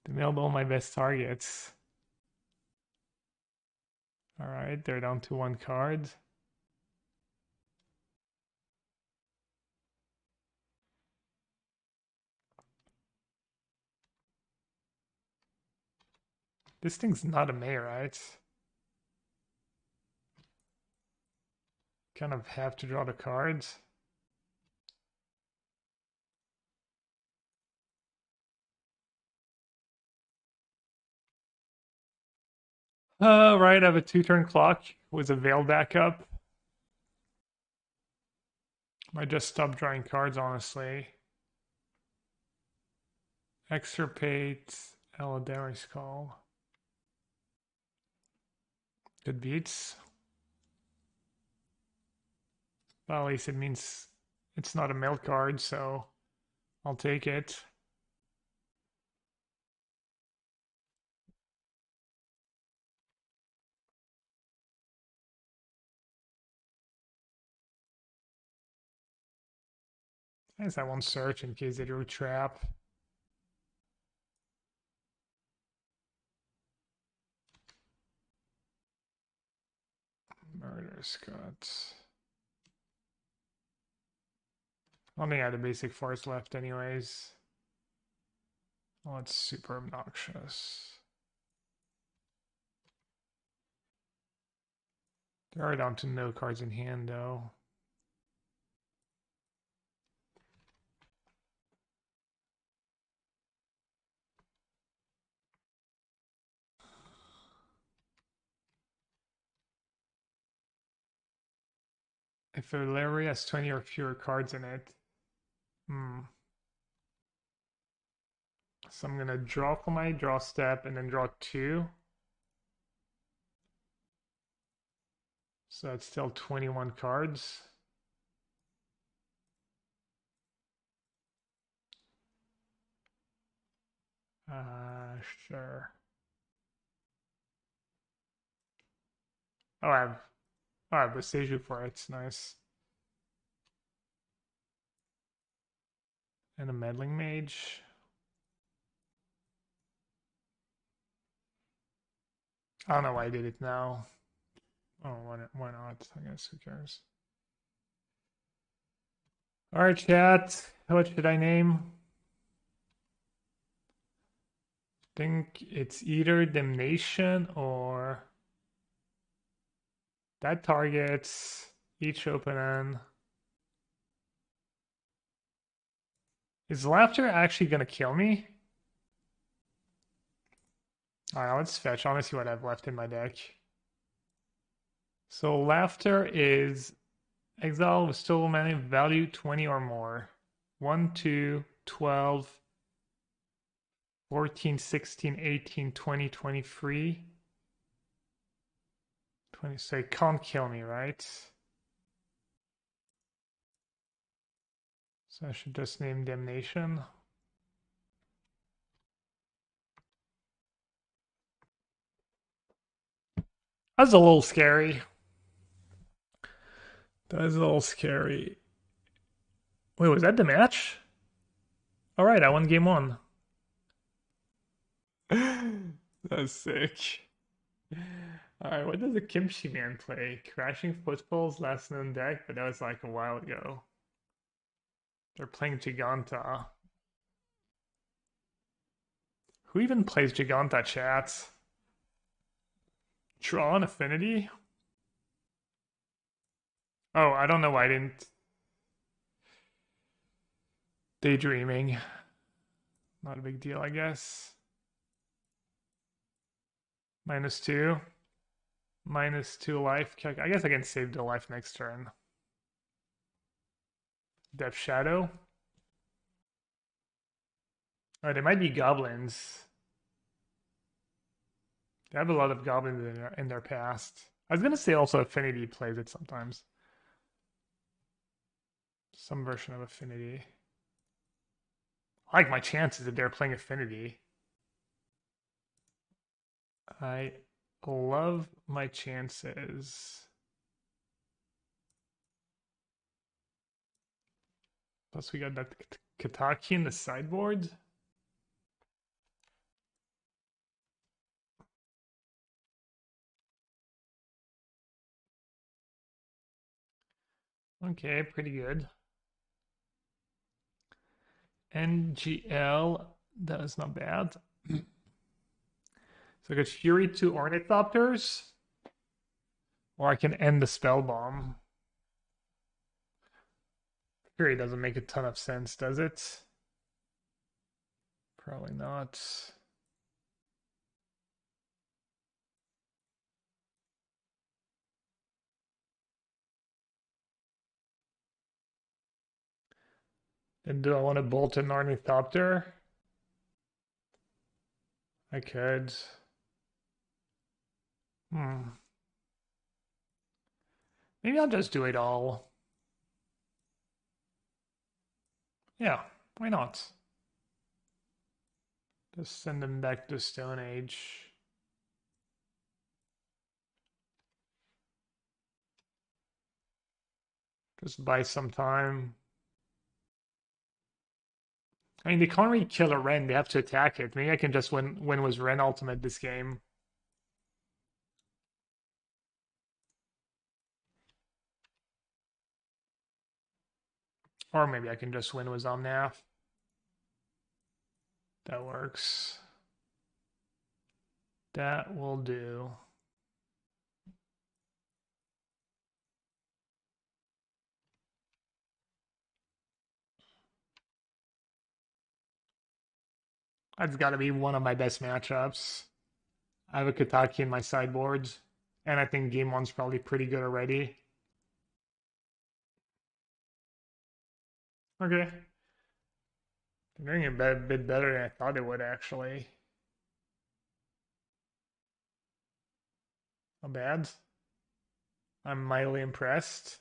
They milled all my best targets. Alright, they're down to 1 card. This thing's not a May, right? Kind of have to draw the cards. Right, I have a 2-turn clock with a Veil backup. Might just stop drawing cards, honestly. Extirpate, Eladaris Call. Good beats. Well, at least it means it's not a mill card, so I'll take it. I guess I won't search in case they drew trap. Murder Scott. I don't think I had the basic force left anyways. Oh, it's super obnoxious. They are down to no cards in hand though. If a library has 20 or fewer cards in it, so I'm gonna draw for my draw step and then draw 2. So it's still 21 cards. Sure. Oh, I have a Seiju for it. It's nice. And a meddling mage. I don't know why I did it now. Oh, why not? I guess who cares? All right, chat. What should I name? Think it's either Damnation or that targets each open end. Is Laughter actually gonna kill me? Alright, let's fetch. I want to see what I have left in my deck. So Laughter is exile with stolen mana value 20 or more. 1, 2, 12, 14, 16, 18, 20, 23. 20, so it can't kill me, right? So I should just name Damnation. That's a little scary. That is a little scary. Wait, was that the match? Alright, I won game one. That's sick. Alright, what does the Kimchi Man play? Crashing Footfalls, last known deck, but that was like a while ago. They're playing Giganta. Who even plays Giganta, chat? Tron Affinity? Oh, I don't know why I didn't. Daydreaming. Not a big deal, I guess. -2. -2 life. I guess I can save the life next turn. Depth Shadow. Oh, they might be goblins. They have a lot of goblins in their past. I was gonna say also Affinity plays it sometimes. Some version of Affinity. I like my chances if they're playing Affinity. I love my chances. Plus we got that Kataki in the sideboard. Okay, pretty good. NGL, that is not bad. So I got Fury 2 Ornithopters. Or I can end the Spell Bomb. Fury doesn't make a ton of sense, does it? Probably not. Then do I want to bolt an Ornithopter? I could. Maybe I'll just do it all. Yeah, why not? Just send them back to Stone Age. Just buy some time. I mean, they can't really kill a Ren. They have to attack it. Maybe I can just win with Ren Ultimate this game. Or maybe I can just win with Omnath. That works. That will do. That's got to be one of my best matchups. I have a Kataki in my sideboard, and I think game one's probably pretty good already. Okay. They're doing a bit better than I thought it would, actually. Not bad. I'm mildly impressed.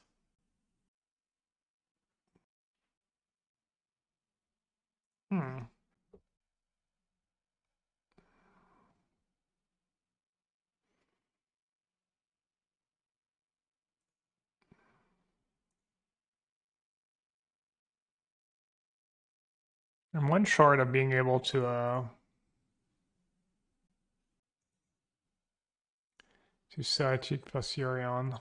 Hmm. I'm one short of being able to cheat plus Yurion. I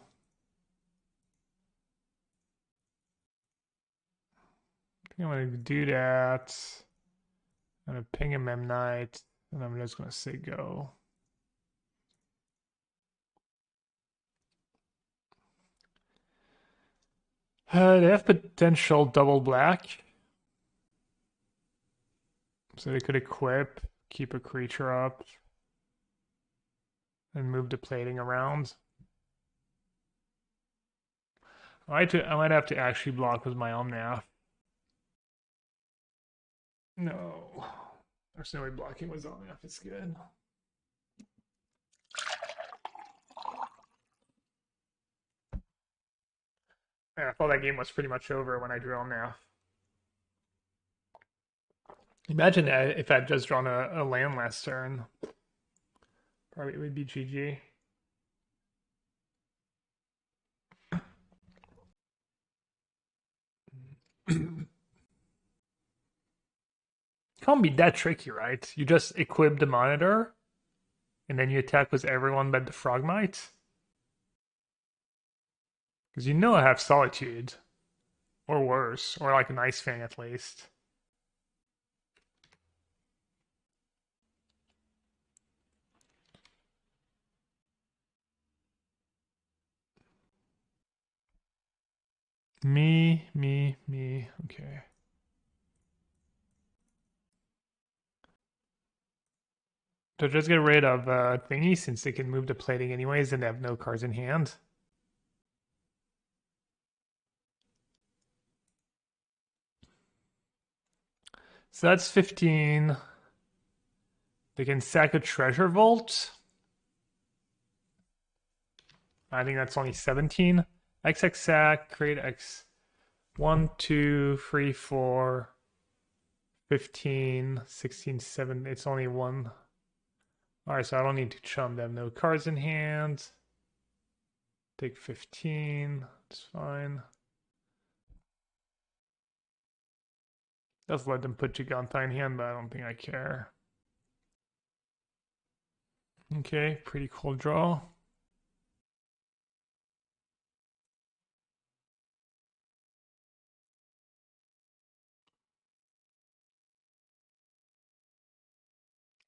think I'm gonna do that. I'm gonna ping a Memnite, and I'm just gonna say go. They have potential double black. So they could equip, keep a creature up, and move the plating around. I might have to actually block with my Omnath. No. There's no way blocking with Omnath is good. And I thought that game was pretty much over when I drew on now. Imagine if I'd just drawn a land last turn. Probably it would be GG. Can't be that tricky, right? You just equip the monitor, and then you attack with everyone but the frogmite. Because you know I have solitude, or worse, or like an ice fang at least. Me. Okay. So just get rid of thingy since they can move the plating anyways and they have no cards in hand. So that's 15. They can sack a treasure vault. I think that's only 17. XX sack, create X. 1, 2, 3, 4, 15, 16, 7. It's only one. Alright, so I don't need to chum them. No cards in hand. Take 15. It's fine. Just let them put Giganta in hand, but I don't think I care. Okay, pretty cool draw.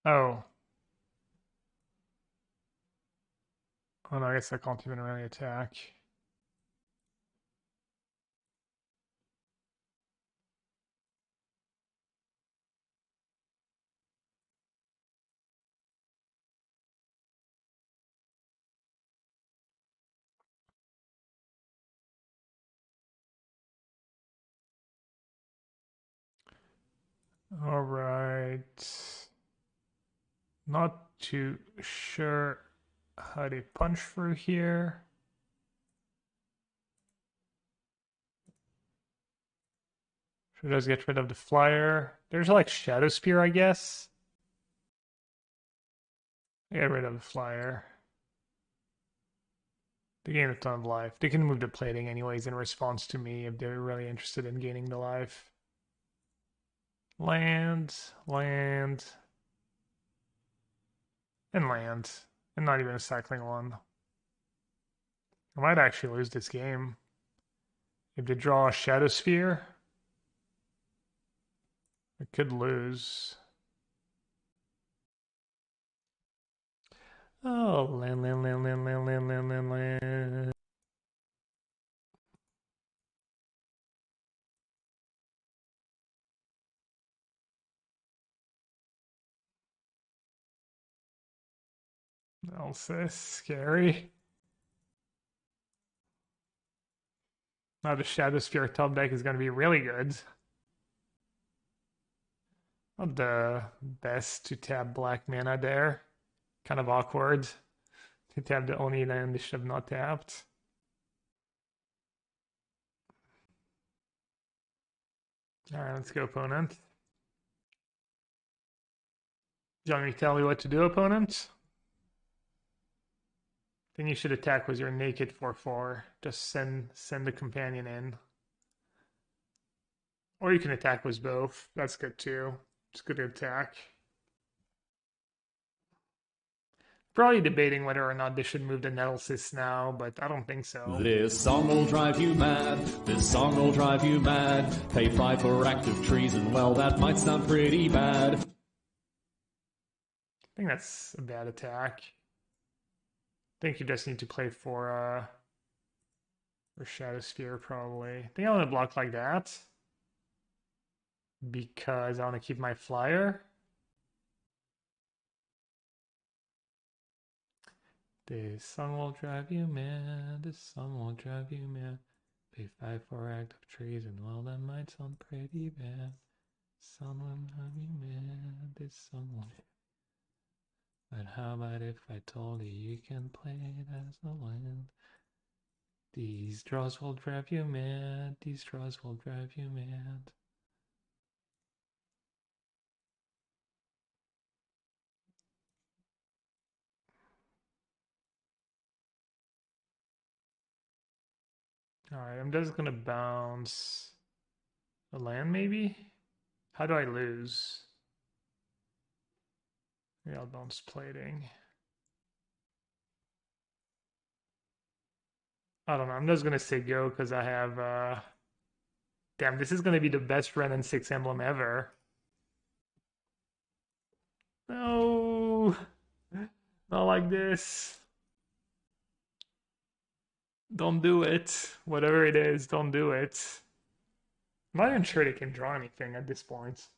Oh. Oh no, I guess I can't even really attack. Alright. Not too sure how to punch through here. Should I just get rid of the flyer? There's like Shadow Spear, I guess. Get rid of the flyer. They gain a ton of life. They can move the plating anyways in response to me if they're really interested in gaining the life. Land, land, and land. And not even a cycling one. I might actually lose this game. If they draw a Shadow Sphere, I could lose. Oh, land. Elsis, scary. Now the Shadow Sphere top deck is going to be really good. Not the best to tap black mana there. Kind of awkward to tap the only land they should have not tapped. Alright, let's go, opponent. Do you want me to tell you what to do, opponent? Then you should attack with your naked 4/4. Just send the companion in. Or you can attack with both. That's good too. It's good to attack. Probably debating whether or not they should move the Nettlesis now, but I don't think so. This song will drive you mad. This song will drive you mad. Pay 5 for active treason. Well, that might sound pretty bad. I think that's a bad attack. I think you just need to play for Shadow Sphere probably. I think I want to block like that. Because I want to keep my flyer. This song will drive you mad. This song will drive you mad. Pay 5 for active treason. Well, that might sound pretty bad. Song will drive you mad. This song will. But how about if I told you you can play it as a land? These draws will drive you mad. These draws will drive you mad. Alright, I'm just gonna bounce a land maybe? How do I lose? Maybe I'll bounce plating. I don't know, I'm just gonna say go because I have damn, this is gonna be the best Ren and 6 emblem ever. No, not like this. Don't do it. Whatever it is, don't do it. I'm not even sure they can draw anything at this point.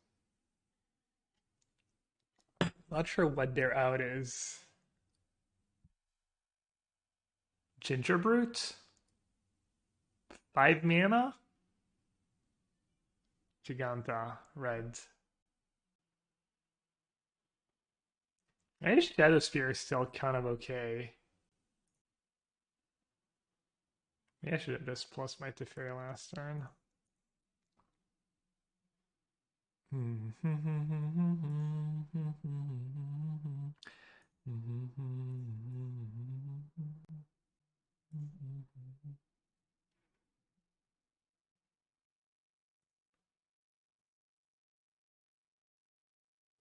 Not sure what their out is. Ginger Brute? 5 mana? Giganta, red. Maybe Shadow Spear is still kind of okay. Maybe I should have just plus my Teferi last turn.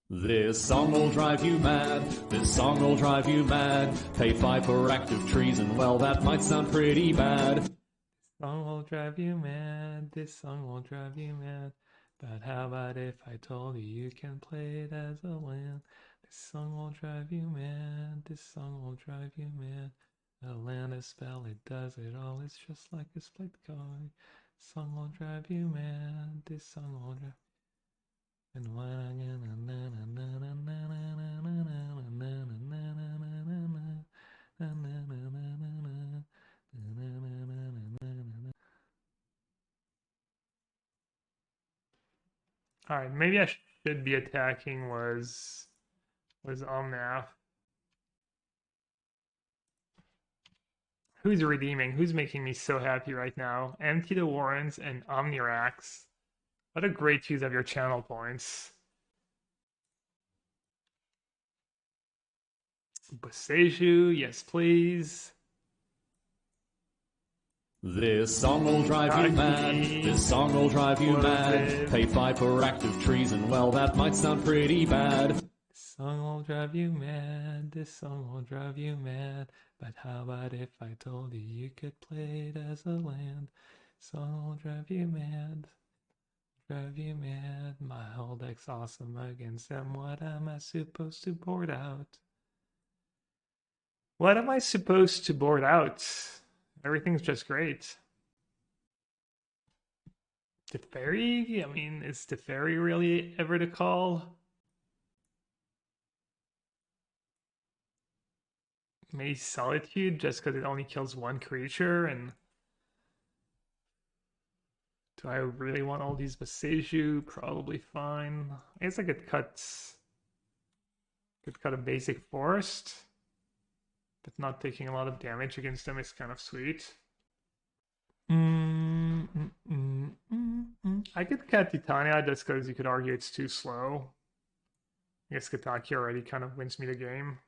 This song will drive you mad, this song will drive you mad. Pay 5 for active treason, well that might sound pretty bad. This song will drive you mad, this song will drive you mad. But how about if I told you you can play it as a land? This song will drive you mad, this song will drive you mad. A land, a spell, it does it all, it's just like a split card. This song will drive you mad, this song will drive. And when I all right, maybe I should be attacking was Omnath. Who's redeeming? Who's making me so happy right now? Empty the Warrens and Omnirax. What a great use of your channel points. Boseiju, yes please. This song will drive you mad, this song will drive you mad. Pay 5 for active treason, well that might sound pretty bad. This song will drive you mad, this song will drive you mad. But how about if I told you you could play it as a land? Song will drive you mad. Drive you mad, my whole deck's awesome against them. What am I supposed to board out? What am I supposed to board out? Everything's just great. Teferi? I mean, is Teferi really ever to call? Maybe Solitude just because it only kills one creature and do I really want all these Boseiju? Probably fine. I guess I could cut a basic forest, but not taking a lot of damage against them is kind of sweet. I could cut Titania just because you could argue it's too slow. I guess Kataki already kind of wins me the game.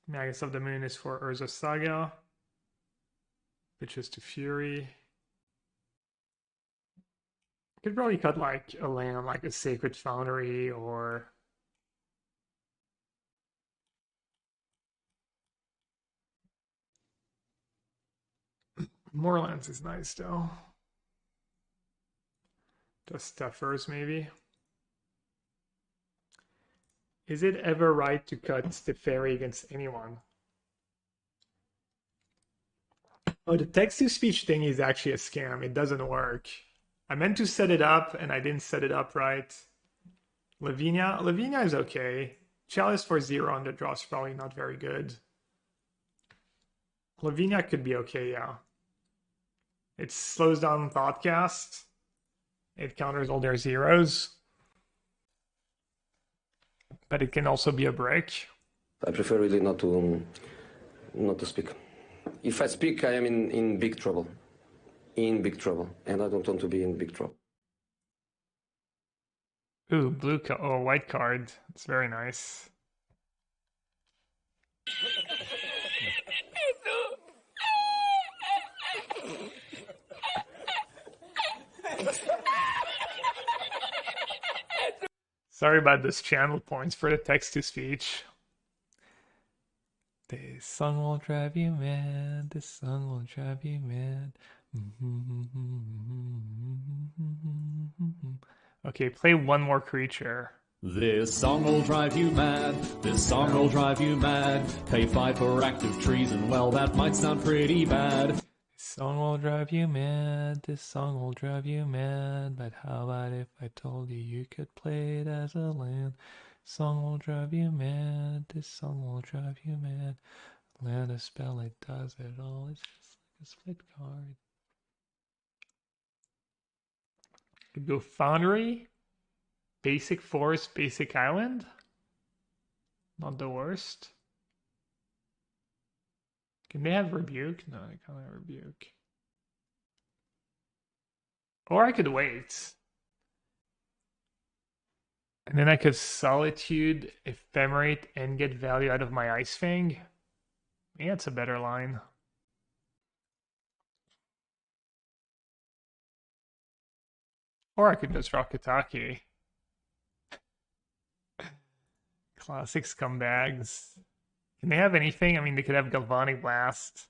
Magus of the Moon is for Urza Saga. Bitches to Fury. Could probably cut like a land like a Sacred Foundry or more lands is nice though. Just stuffers maybe. Is it ever right to cut Teferi against anyone? Oh, the text-to-speech thing is actually a scam. It doesn't work. I meant to set it up, and I didn't set it up right. Lavinia is okay. Chalice for 0 on the draw is probably not very good. Lavinia could be okay, yeah. It slows down Thoughtcast. It counters all their zeros. But it can also be a break. I prefer really not to not to speak. If I speak, I am in big trouble. In big trouble. And I don't want to be in big trouble. Ooh, white card. It's very nice. Sorry about this channel points for the text-to-speech. This song will drive you mad. This song will drive you mad. Okay, play one more creature. This song will drive you mad. This song will drive you mad. Pay 5 for active treason. Well, that might sound pretty bad. This song will drive you mad. This song will drive you mad. But how about if I told you you could play it as a land? Song will drive you mad. This song will drive you mad. Land a spell, it does it all. It's just like a split card. Could go Foundry, Basic Forest, Basic Island. Not the worst. Can they have Rebuke? No, they can't have Rebuke. Or I could wait. And then I could Solitude, Ephemerate, and get value out of my Ice Fang. Yeah, it's a better line. Or I could just rock Kataki. Classic scumbags. Can they have anything? I mean, they could have Galvanic Blast.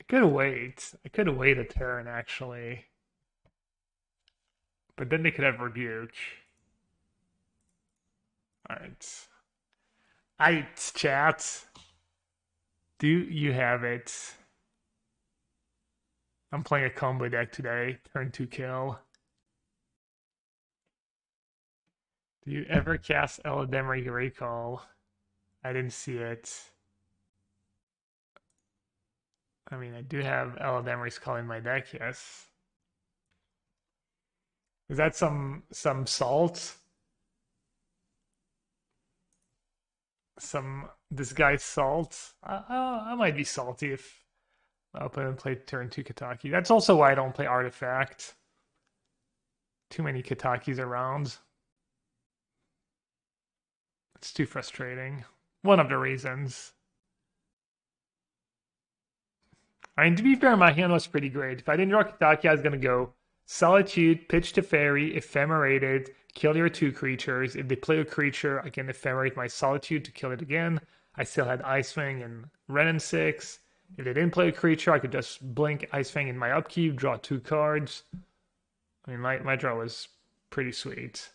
I could wait. I could wait a turn, actually. But then they could have Rebuke. Alright. Aight, chat. Do you have it? I'm playing a combo deck today. Turn 2 kill. Do you ever cast Elademric Recall? I didn't see it. I mean, I do have Elademric's Call in my deck, yes. Is that some salt? This guy's salt? I might be salty if my opponent played turn 2 Kataki. That's also why I don't play Artifact. Too many Katakis around. It's too frustrating. One of the reasons. I mean, to be fair, my hand was pretty great. If I didn't draw Kataki, I was going to go Solitude, Pitch to Fairy, Ephemerated, kill your 2 creatures. If they play a creature, I can Ephemerate my Solitude to kill it again. I still had Ice Fang and Renin 6. If they didn't play a creature, I could just blink Ice Fang in my upkeep, draw 2 cards. I mean, my draw was pretty sweet.